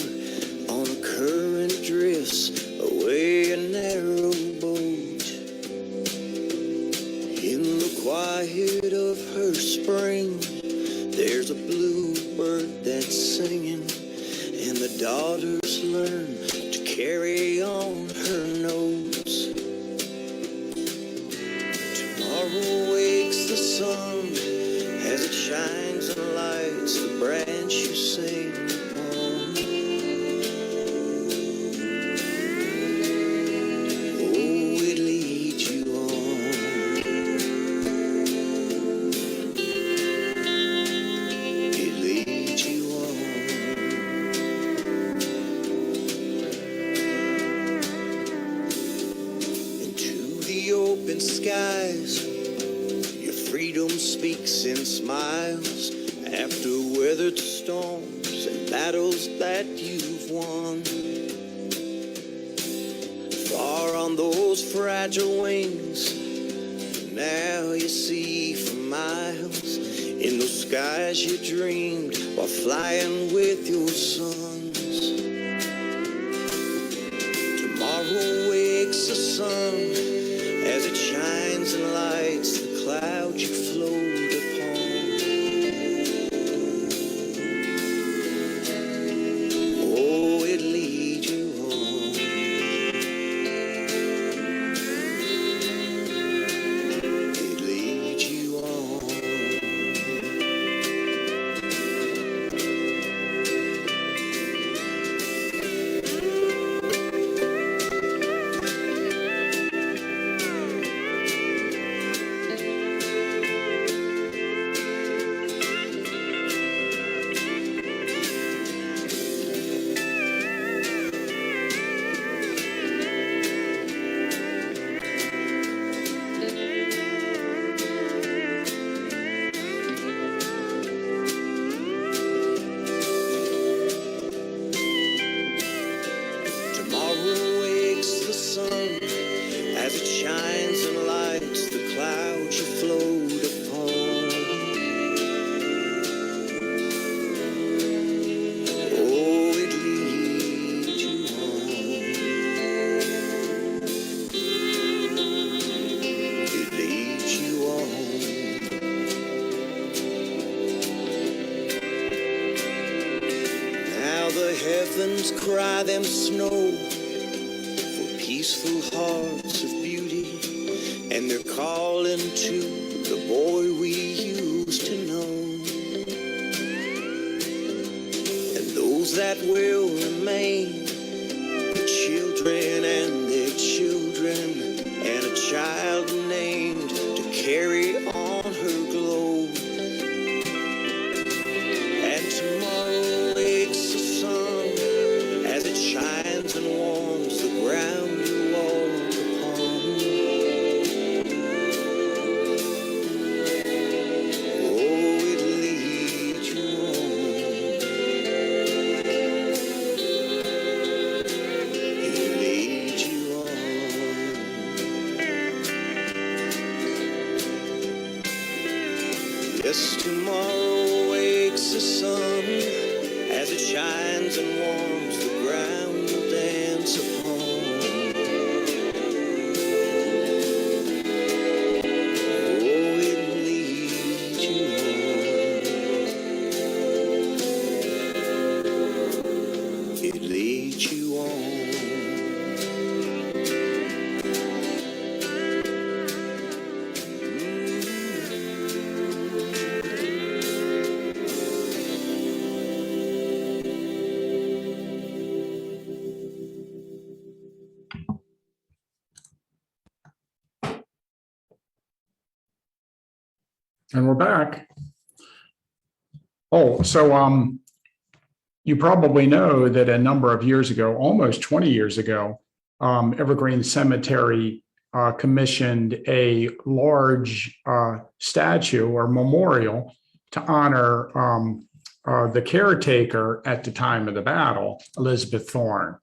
on a current drifts away a narrow boat. In the quiet of her spring, there's a bluebird that's singing, and the daughters learn to carry on her notes. Tomorrow wakes the sun as it shines and lights the branch you sing upon. Oh, it leads you on. It leads you on. Into the open skies, your freedom speaks and smiles after weathered storms and battles that you've won. Far on those fragile wings, now you see for miles in those skies you dreamed while flying with your sons. Tomorrow wakes the sun as it shines and lights the clouds you float upon. Oh, it leads you on. It leads you on. Tomorrow wakes the sun as it shines and lights the clouds you float upon. Oh, it leads you on. It leads you on. Now the heavens cry them snow for peaceful hearts of beauty, and they're calling to the boy we used to know. And those that will remain, the children and their children, and a child named to carry on her glow. And tomorrow wakes the sun as it shines and warms the ground you walk upon. Oh, it leads you on. shines and warms the ground we'll dance upon. Oh, it leads you on. It leads you on. And we're back. Oh, so you probably know that a number of years ago, almost 20 years ago, Evergreen Cemetery commissioned a large statue or memorial to honor the caretaker at the time of the battle, Elizabeth Thorne.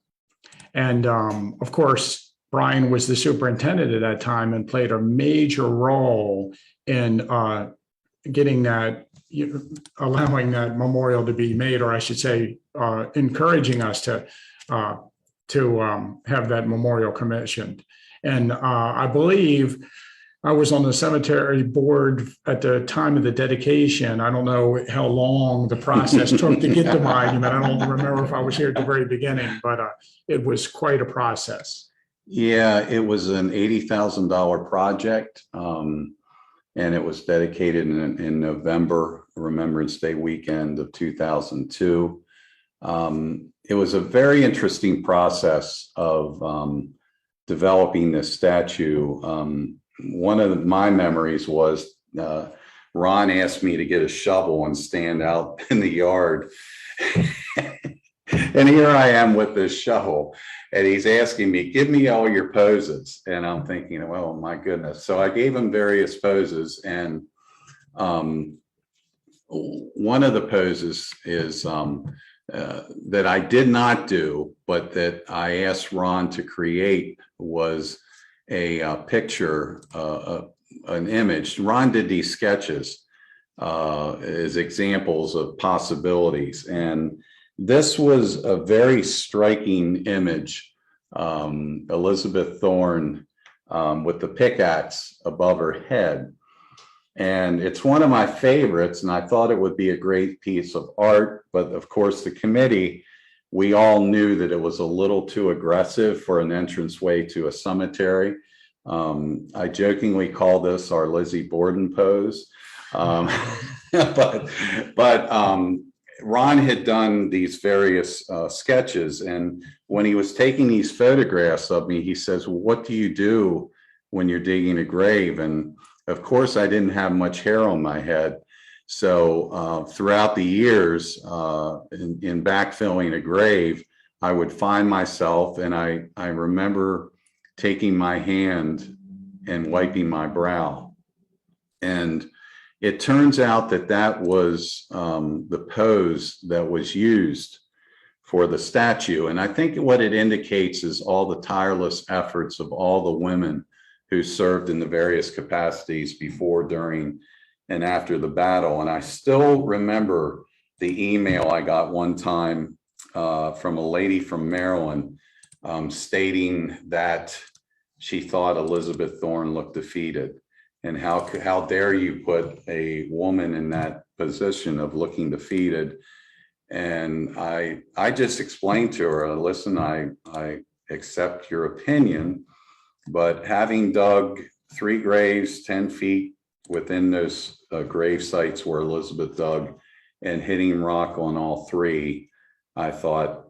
And of course, Brian was the superintendent at that time and played a major role in getting that, allowing that memorial to be made, or I should say, encouraging us to have that memorial commissioned. And I believe I was on the cemetery board at the time of the dedication. I don't know how long the process took to get the monument. I don't remember if I was here at the very beginning, but it was quite a process. Yeah, it was an $80,000 project. And it was dedicated in November, Remembrance Day weekend of 2002. It was a very interesting process of developing this statue. One of my memories was Ron asked me to get a shovel and stand out in the yard. And here I am with this shovel, and he's asking me, give me all your poses. And I'm thinking, oh my goodness. So I gave him various poses. And one of the poses is that I did not do, but that I asked Ron to create was a picture, an image. Ron did these sketches as examples of possibilities. And this was a very striking image. Elizabeth Thorne with the pickaxe above her head. And it's one of my favorites, and I thought it would be a great piece of art. But of course, the committee, we all knew that it was a little too aggressive for an entranceway to a cemetery. I jokingly call this our Lizzie Borden pose. But Ron had done these various sketches, and when he was taking these photographs of me, he says, well, what do you do when you're digging a grave? And of course, I didn't have much hair on my head. So throughout the years in backfilling a grave, I would find myself, and I remember taking my hand and wiping my brow. And it turns out that that was the pose that was used for the statue. And I think what it indicates is all the tireless efforts of all the women who served in the various capacities before, during, and after the battle. And I still remember the email I got one time from a lady from Maryland stating that she thought Elizabeth Thorne looked defeated. And how dare you put a woman in that position of looking defeated? And I just explained to her, listen, I accept your opinion, but having dug 3 graves 10 feet within those grave sites where Elizabeth dug and hitting rock on all 3, I thought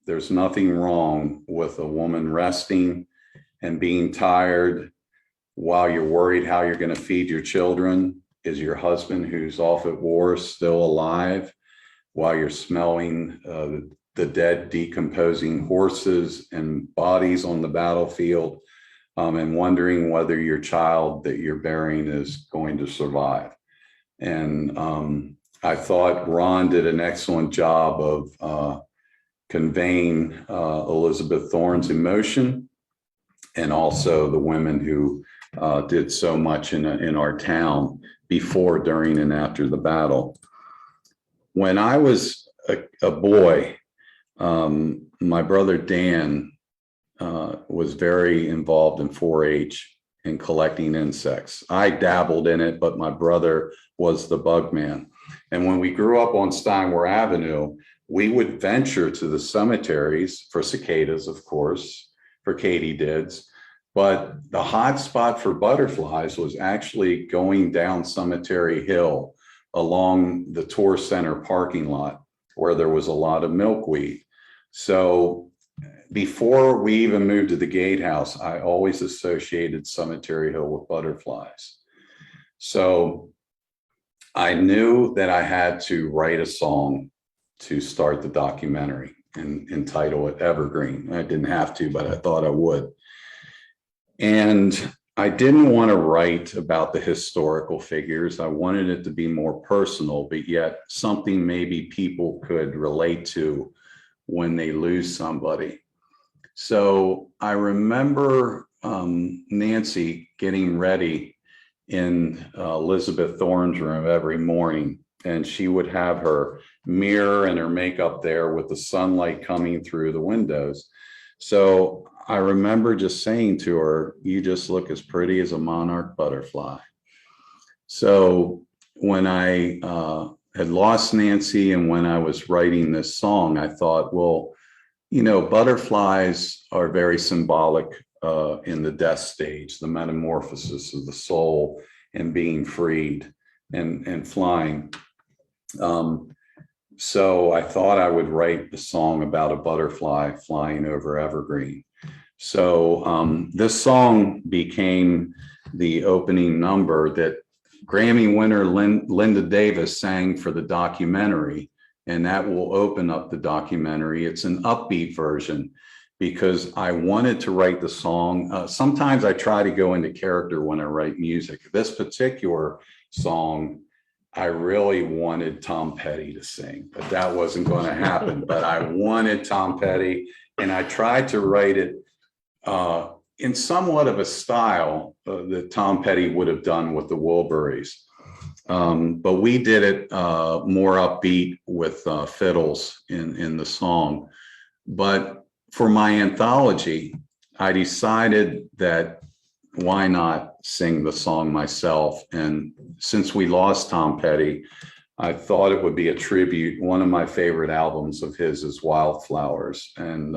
there's nothing wrong with a woman resting and being tired while you're worried how you're going to feed your children. Is your husband who's off at war still alive? While you're smelling the dead, decomposing horses and bodies on the battlefield, and wondering whether your child that you're burying is going to survive. And I thought Ron did an excellent job of conveying Elizabeth Thorne's emotion, and also the women who did so much in our town before, during, and after the battle. When I was a boy, my brother Dan was very involved in 4-H and collecting insects. I dabbled in it, but my brother was the bug man. And when we grew up on Steinway Avenue, we would venture to the cemeteries for cicadas, of course, for katydids. But the hot spot for butterflies was actually going down Cemetery Hill along the Tour Center parking lot where there was a lot of milkweed. So before we even moved to the gatehouse, I always associated Cemetery Hill with butterflies. So I knew that I had to write a song to start the documentary and entitle it Evergreen. I didn't have to, but I thought I would. And I didn't want to write about the historical figures. I wanted it to be more personal, but yet something maybe people could relate to when they lose somebody. So I remember Nancy getting ready in Elizabeth Thorne's room every morning, and she would have her mirror and her makeup there with the sunlight coming through the windows. So I remember just saying to her, "You just look as pretty as a monarch butterfly." So when I had lost Nancy and when I was writing this song, I thought, well, you know, butterflies are very symbolic in the death stage, the metamorphosis of the soul and being freed and flying. So I thought I would write the song about a butterfly flying over Evergreen. So this song became the opening number that Grammy winner Linda Davis sang for the documentary, and that will open up the documentary. It's an upbeat version because I wanted to write the song. Sometimes I try to go into character when I write music. This particular song, I really wanted Tom Petty to sing, but that wasn't going to happen. But I wanted Tom Petty, and I tried to write it in somewhat of a style that Tom Petty would have done with the Wilburys. But we did it more upbeat with fiddles in the song. But for my anthology, I decided that why not sing the song myself? And since we lost Tom Petty, I thought it would be a tribute. One of my favorite albums of his is Wildflowers. And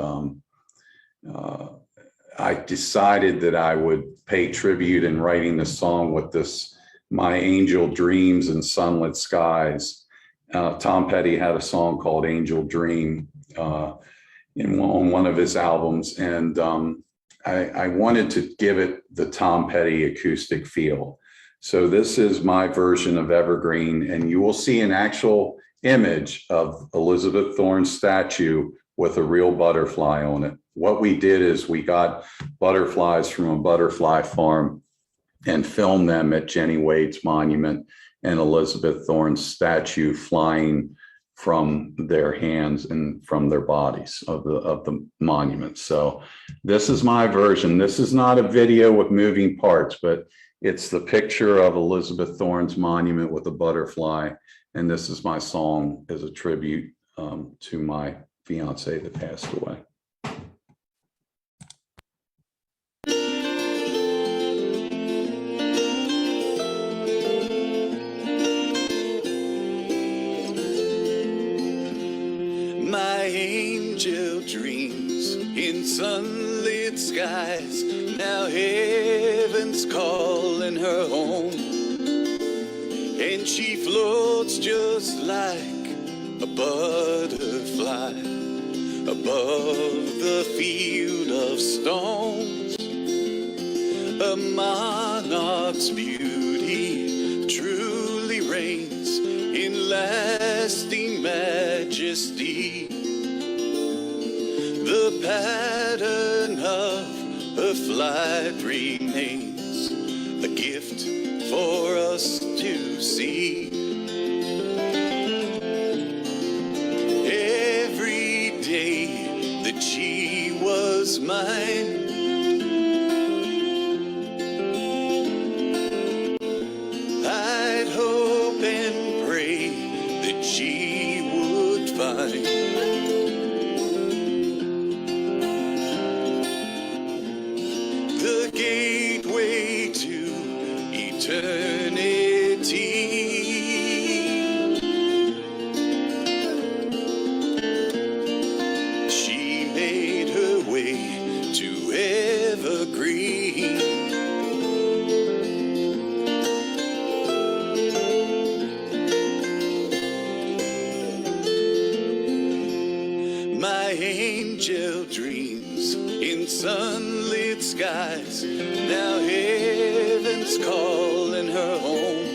I decided that I would pay tribute in writing the song with this, My Angel Dreams in Sunlit Skies. Tom Petty had a song called Angel Dream on one of his albums. And I wanted to give it the Tom Petty acoustic feel. So this is my version of Evergreen, and you will see an actual image of Elizabeth Thorne's statue with a real butterfly on it. What we did is we got butterflies from a butterfly farm and filmed them at Jenny Wade's monument and Elizabeth Thorne's statue flying from their hands and from their bodies of the monument. So this is my version. This is not a video with moving parts, but it's the picture of Elizabeth Thorne's monument with a butterfly. And this is my song as a tribute to my fiance that passed away. My angel dreams in sunlit skies. Now heaven's calling her home, and she floats just like a butterfly above the field of stones. A monarch's beauty truly reigns in lasting majesty. The pattern of her flight remains a gift for us to see. Every day that she was mine, I'd hope and pray that she would find. The gateway to eternity. She made her way to Evergreen. My angel dreams in sunlit skies. Now heaven's calling her home.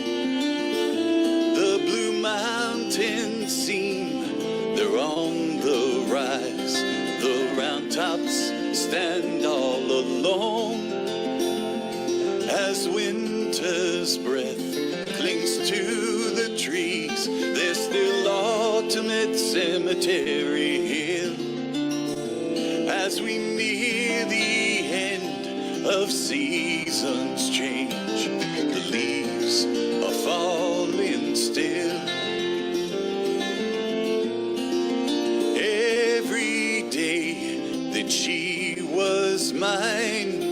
The blue mountains seem they're on the rise. The round tops stand all alone. As winter's breath clings to the trees, there's still autumn at Cemetery Hill. As we near the end of seasons change, the leaves are falling still. Every day that she was mine,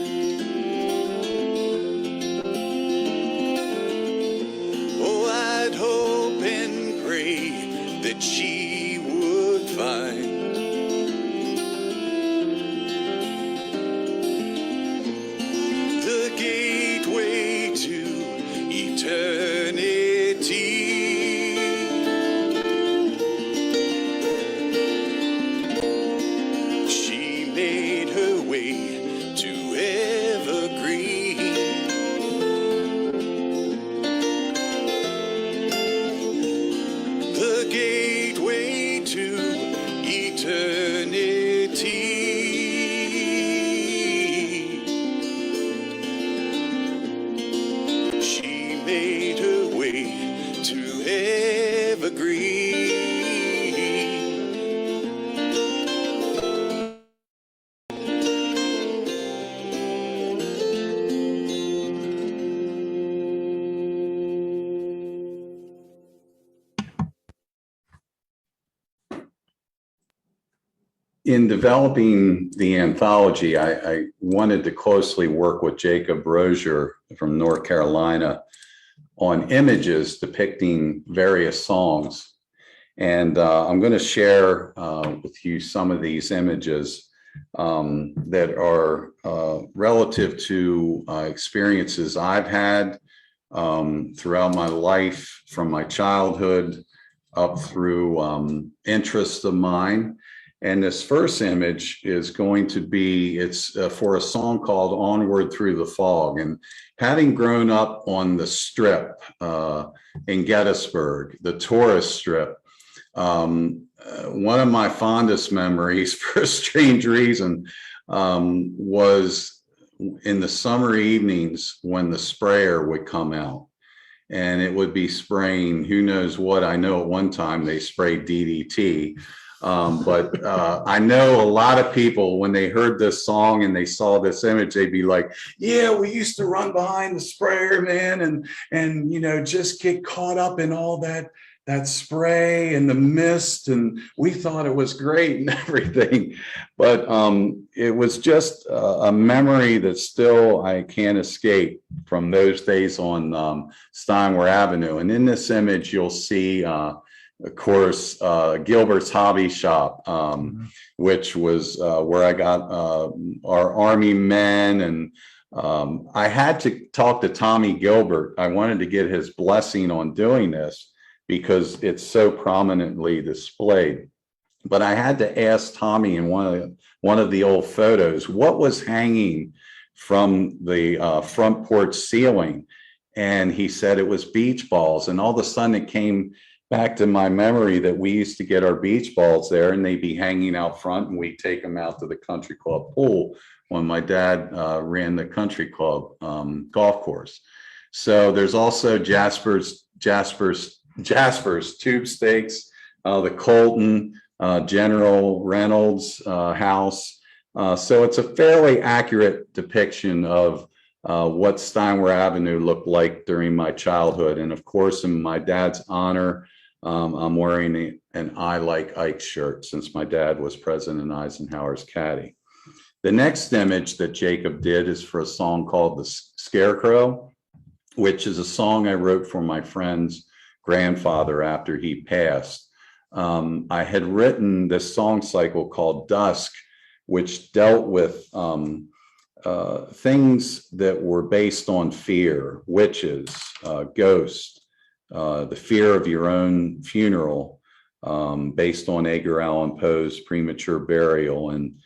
oh, I'd hope and pray that she would find the gateway to eternity. She made her way to Evergreen. The gateway to eternity. She made her way to Evergreen. In developing the anthology, I wanted to closely work with Jacob Rozier from North Carolina on images depicting various songs. And I'm going to share with you some of these images that are relative to experiences I've had throughout my life, from my childhood up through interests of mine. And this first image is going to be, it's for a song called Onward Through the Fog. And having grown up on the strip in Gettysburg, the tourist strip, one of my fondest memories, for a strange reason, was in the summer evenings when the sprayer would come out. And it would be spraying who knows what. I know at one time they sprayed DDT. But I know a lot of people, when they heard this song and they saw this image, they'd be like, yeah, we used to run behind the sprayer, man, and you know, just get caught up in all that spray and the mist, and we thought it was great and everything. But it was just a memory that still I can't escape from those days on Steinway Avenue. And in this image, you'll see of course, Gilbert's Hobby Shop, which was where I got our Army men. And I had to talk to Tommy Gilbert. I wanted to get his blessing on doing this because it's so prominently displayed. But I had to ask Tommy in one of the old photos, what was hanging from the front porch ceiling? And he said it was beach balls. And all of a sudden it came back to my memory that we used to get our beach balls there, and they'd be hanging out front, and we'd take them out to the country club pool when my dad ran the country club golf course. So there's also Jasper's tube stakes, the Colton, General Reynolds house. So it's a fairly accurate depiction of what Steinway Avenue looked like during my childhood. And of course, in my dad's honor, I'm wearing an I Like Ike shirt since my dad was President Eisenhower's caddy. The next image that Jacob did is for a song called The Scarecrow, which is a song I wrote for my friend's grandfather after he passed. I had written this song cycle called Dusk, which dealt with things that were based on fear, witches, ghosts, the fear of your own funeral, based on Edgar Allan Poe's Premature Burial, and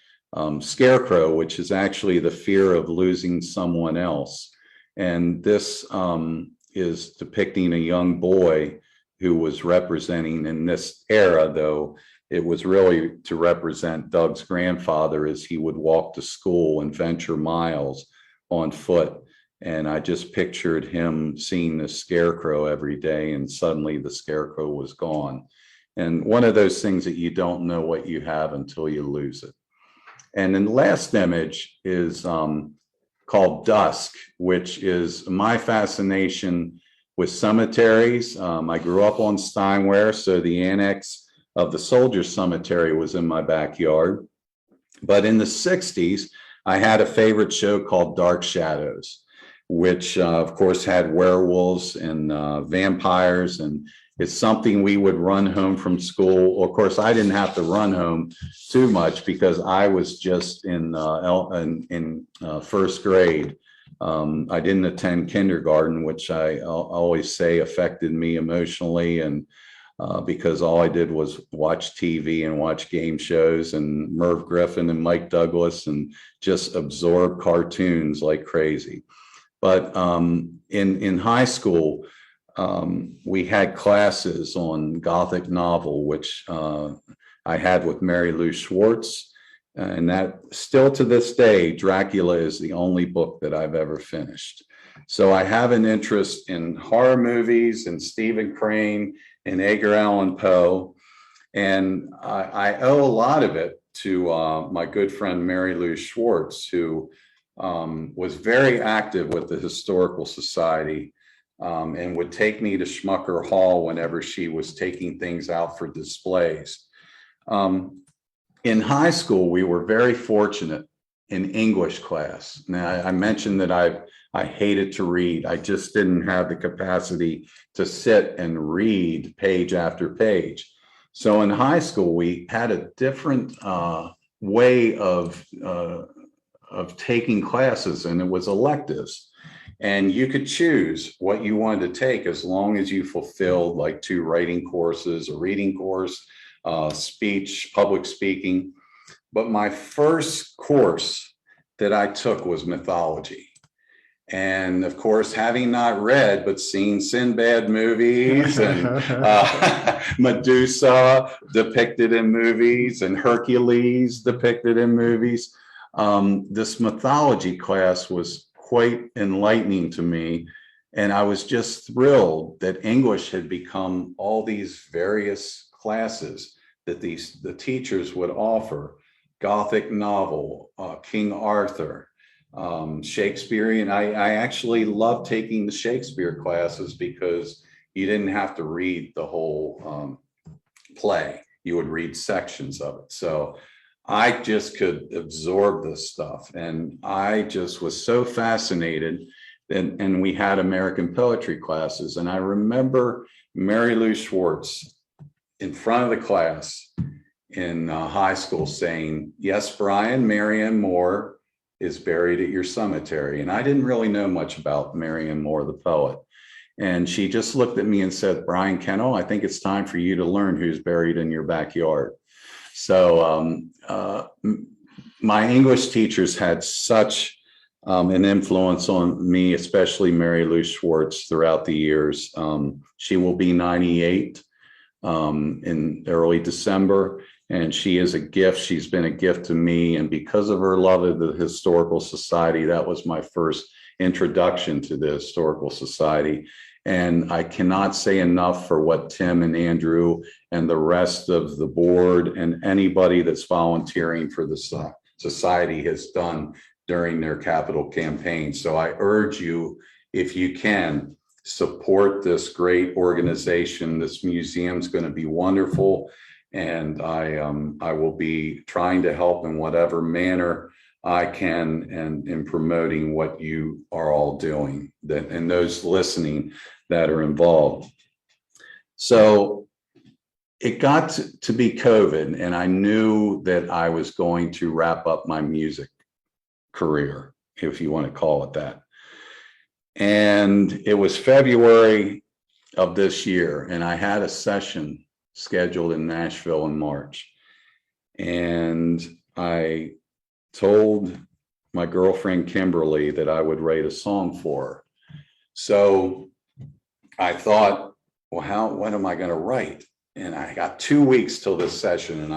Scarecrow, which is actually the fear of losing someone else. And this is depicting a young boy who was representing, in this era, though, it was really to represent Doug's grandfather as he would walk to school and venture miles on foot. And I just pictured him seeing the scarecrow every day, and suddenly the scarecrow was gone. And one of those things that you don't know what you have until you lose it. And then the last image is called Dusk, which is my fascination with cemeteries. I grew up on Steinway, so the annex of the Soldiers Cemetery was in my backyard. But in the 60s, I had a favorite show called Dark Shadows, which of course had werewolves and vampires, and it's something we would run home from school. Of course, I didn't have to run home too much because I was just in first grade. I didn't attend kindergarten, which I always say affected me emotionally, and because all I did was watch TV and watch game shows and Merv Griffin and Mike Douglas and just absorb cartoons like crazy. But in high school, we had classes on Gothic novel, which I had with Mary Lou Schwartz. And that still to this day, Dracula is the only book that I've ever finished. So I have an interest in horror movies and Stephen Crane and Edgar Allan Poe. And I owe a lot of it to my good friend Mary Lou Schwartz, who was very active with the Historical Society and would take me to Schmucker Hall whenever she was taking things out for displays. In high school, we were very fortunate in English class. Now, I mentioned that I hated to read. I just didn't have the capacity to sit and read page after page. So in high school, we had a different way of taking classes, and it was electives. And you could choose what you wanted to take as long as you fulfilled like 2 writing courses, a reading course, speech, public speaking. But my first course that I took was mythology. And of course, having not read, but seen Sinbad movies and Medusa depicted in movies and Hercules depicted in movies, this mythology class was quite enlightening to me. And I was just thrilled that English had become all these various classes that the teachers would offer. Gothic novel, King Arthur, Shakespearean. I actually loved taking the Shakespeare classes because you didn't have to read the whole play. You would read sections of it. So I just could absorb this stuff. And I just was so fascinated. And we had American poetry classes. And I remember Mary Lou Schwartz in front of the class in high school saying, "Yes, Brian, Marianne Moore is buried at your cemetery." And I didn't really know much about Marianne Moore, the poet. And she just looked at me and said, "Brian Kennell, I think it's time for you to learn who's buried in your backyard." So my English teachers had such an influence on me, especially Mary Lou Schwartz, throughout the years. She will be 98 in early December. And she is a gift. She's been a gift to me. And because of her love of the Historical Society, that was my first introduction to the Historical Society. And I cannot say enough for what Tim and Andrew and the rest of the board and anybody that's volunteering for the society has done during their capital campaign. So I urge you, if you can, support this great organization. This museum's going to be wonderful, and I will be trying to help in whatever manner I can, and in promoting what you are all doing, and those listening that are involved. So it got to be COVID, and I knew that I was going to wrap up my music career, if you want to call it that. And it was February of this year, and I had a session scheduled in Nashville in March. And I told my girlfriend Kimberly that I would write a song for her. So I thought, well, what am I going to write? And I got 2 weeks till this session, and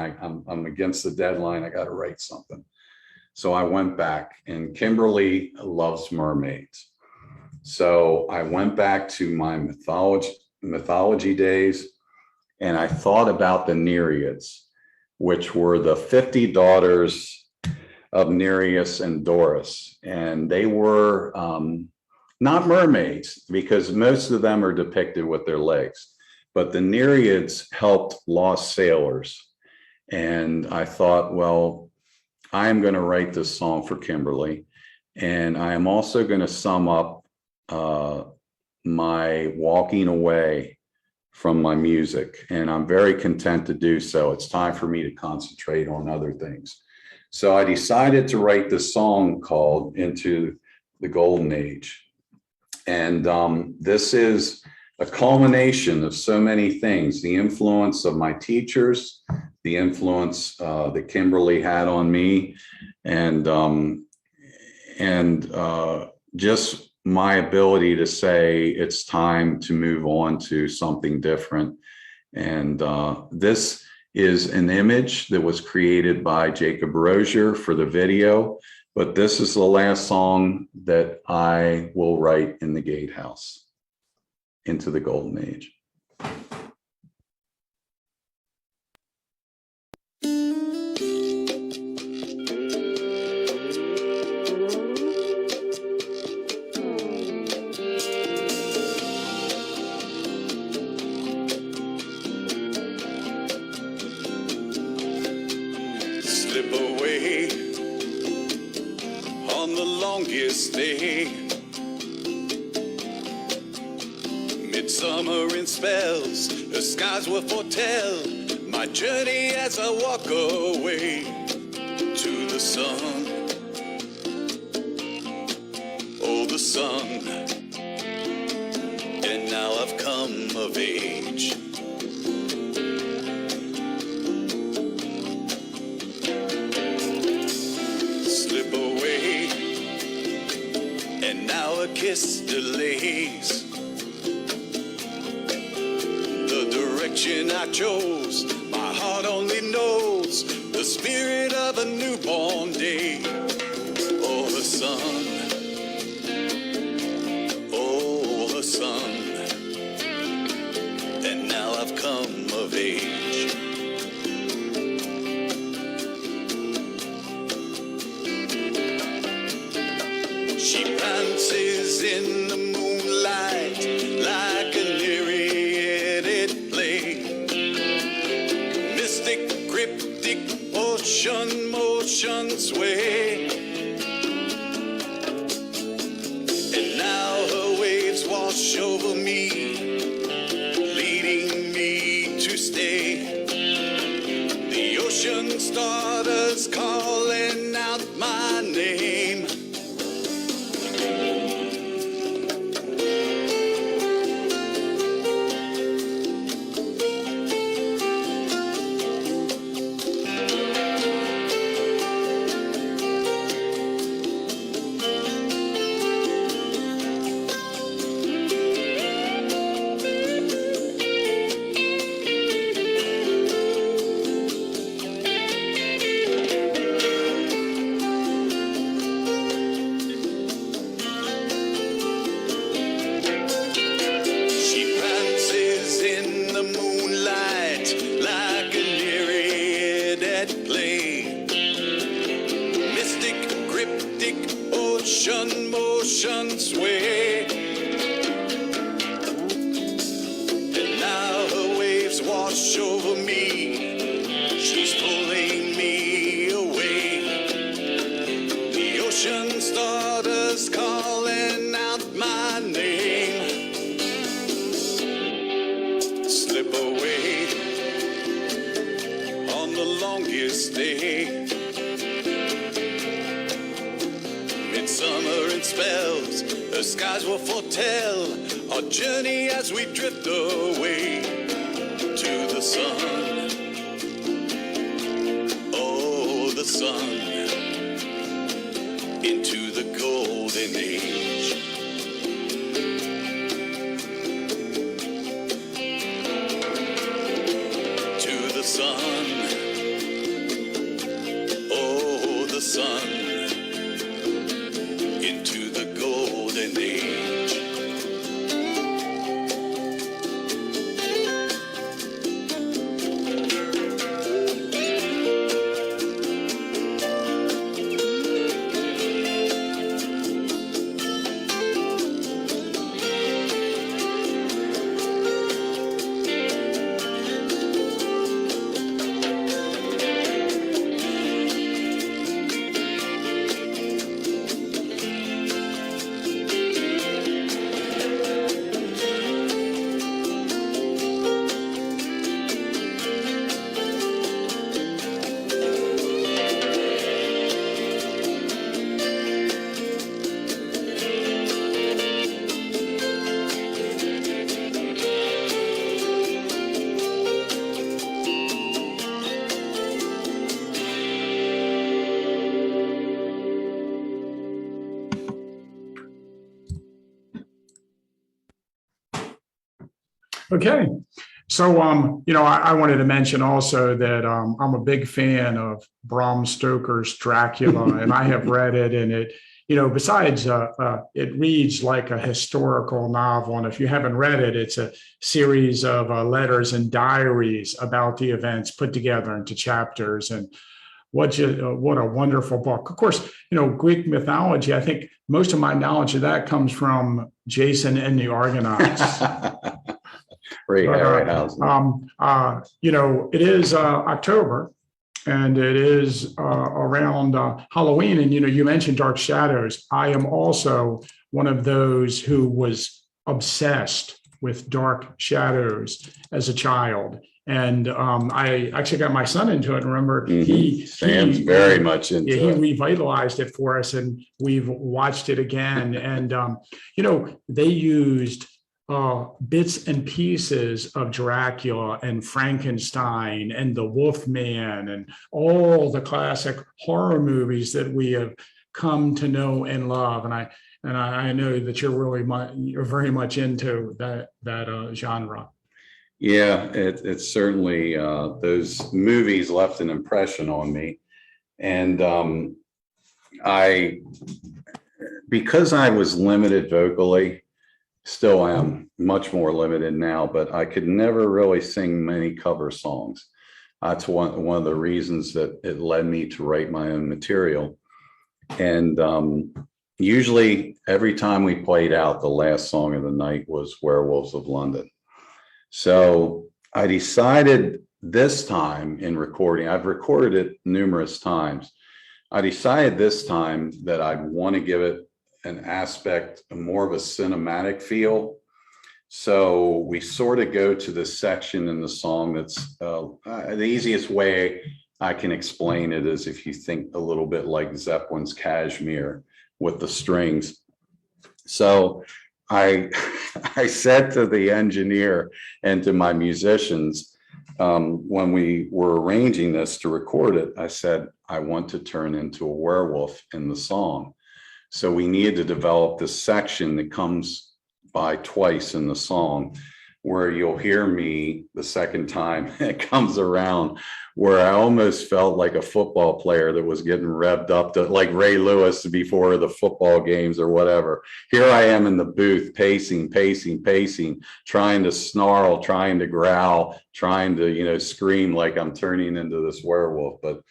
I'm against the deadline. I got to write something. So I went back, and Kimberly loves mermaids. So I went back to my mythology days, and I thought about the Nereids, which were the 50 daughters of Nereus and Doris. And they were not mermaids, because most of them are depicted with their legs. But the Nereids helped lost sailors. And I thought, well, I'm going to write this song for Kimberly. And I am also going to sum up my walking away from my music. And I'm very content to do so. It's time for me to concentrate on other things. So I decided to write this song called Into the Golden Age. And this is a culmination of so many things: the influence of my teachers, the influence that Kimberly had on me, and just my ability to say it's time to move on to something different. And this is an image that was created by Jacob Rozier for the video, but this is the last song that I will write in the Gatehouse, Into the Golden Age. Slip away on the longest day, midsummer in spells, the skies will foretell my journey as I walk away to the sun. Oh, the sun. And now I've come of age. Slip away, and now a kiss delays the direction I chose. My heart only knows the spirit of a newborn day. Oh, the sun. Oh, the sun. And now I've come of age. She dances in the moonlight like a Nereid play. Mystic, cryptic, ocean motion sway. And now her waves wash over me, leading me to stay. The ocean starters calling out my name. Motion sway. longest day. Midsummer in spells, the skies will foretell our journey as we drift away to the sun. Oh, the sun, into the golden age. To the sun, oh, the sun, into the golden age. Okay, so I wanted to mention also that I'm a big fan of Bram Stoker's Dracula, and I have read it, and it, besides it reads like a historical novel, and if you haven't read it, it's a series of letters and diaries about the events put together into chapters, and what a wonderful book. Of course, Greek mythology, I think most of my knowledge of that comes from Jason and the Argonauts. Ray Harryhausen. It is October, and it is around Halloween. And, you mentioned Dark Shadows. I am also one of those who was obsessed with Dark Shadows as a child. And I actually got my son into it. And remember, Sam's very much into it. He revitalized it for us, and we've watched it again. And, they used bits and pieces of Dracula and Frankenstein and the Wolfman and all the classic horror movies that we have come to know and love. And I know that you're very much into that genre. Yeah, it's certainly those movies left an impression on me, and because I was limited vocally. Still am much more limited now, but I could never really sing many cover songs. That's one of the reasons that it led me to write my own material. And usually every time we played out, the last song of the night was Werewolves of London. So I decided this time in recording, I've recorded it numerous times. I decided this time that I want to give it an aspect, more of a cinematic feel. So we sort of go to the section in the song that's the easiest way I can explain it is if you think a little bit like Zeppelin's Kashmir with the strings. So I said to the engineer and to my musicians, when we were arranging this to record it, I said, I want to turn into a werewolf in the song. So we needed to develop this section that comes by twice in the song, where you'll hear me the second time it comes around, where I almost felt like a football player that was getting revved up to like Ray Lewis before the football games or whatever. Here I am in the booth, pacing, trying to snarl, trying to growl, trying to, scream like I'm turning into this werewolf. But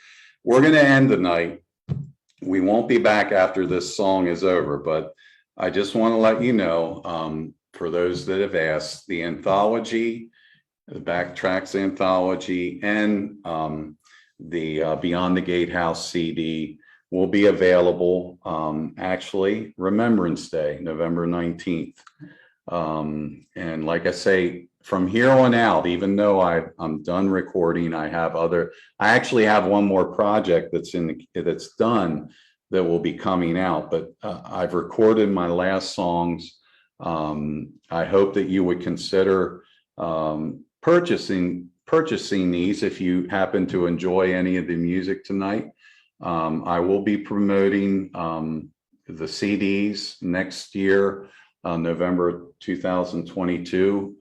we're going to end the night. We won't be back after this song is over, but I just want to let you know, for those that have asked, the anthology, the BAK TRAKS Anthology, and the Beyond the Gatehouse CD will be available actually Remembrance Day, November 19th. And like I say, from here on out, even though I'm done recording, I actually have one more project that's done that will be coming out, but I've recorded my last songs. I hope that you would consider purchasing these if you happen to enjoy any of the music tonight. I will be promoting the CDs next year, November 2022,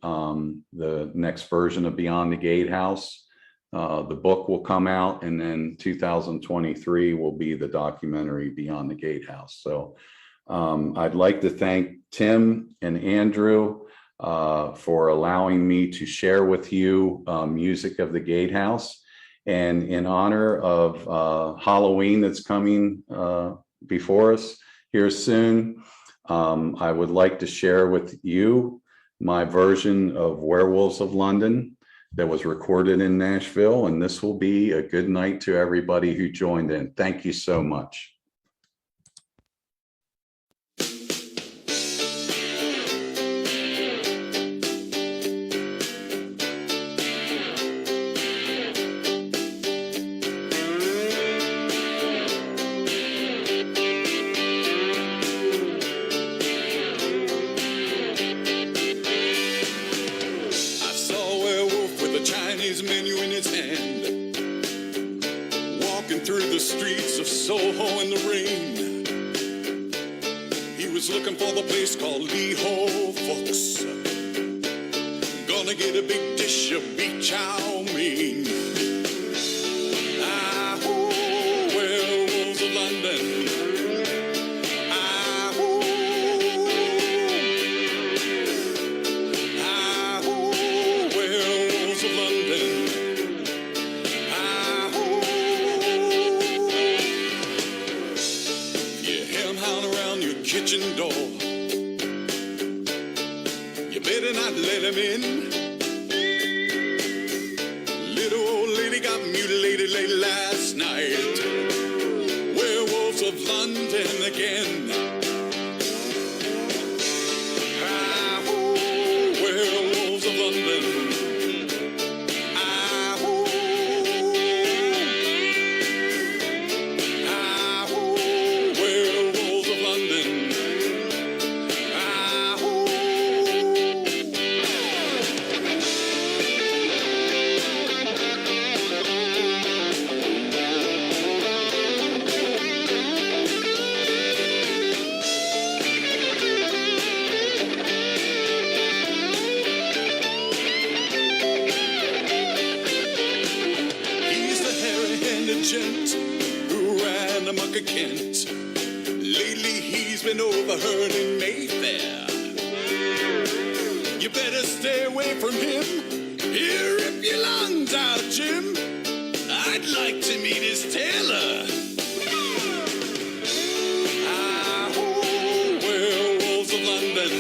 the next version of Beyond the Gatehouse. The book will come out, and then 2023 will be the documentary Beyond the Gatehouse. So I'd like to thank Tim and Andrew for allowing me to share with you music of the Gatehouse. And in honor of Halloween that's coming before us here soon, I would like to share with you my version of Werewolves of London that was recorded in Nashville. And this will be a good night to everybody who joined in. Thank you so much. Menu in his hand, walking through the streets of Soho in the rain. He was looking for the place called Lee Ho Fox. Gonna get a big dish of beef chow mein. Ah, oh, werewolves of London. Kitchen door, you better not let him in. Little old lady got mutilated late last night. Werewolves of London again. Ah, oh, werewolves of London. Kent. Lately he's been overheard in Mayfair. You better stay away from him. He'll rip your lungs out, Jim. I'd like to meet his tailor. Ah, oh, werewolves of London.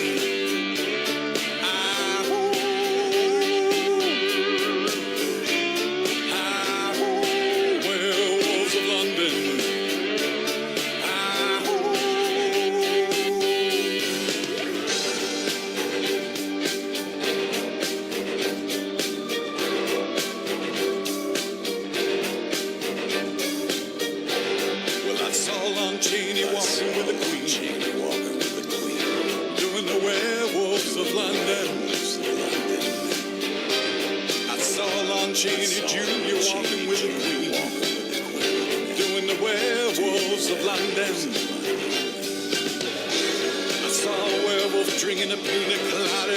Cheney Jr. walking with the Queen, doing the Werewolves of London. I saw a werewolf drinking a pina colada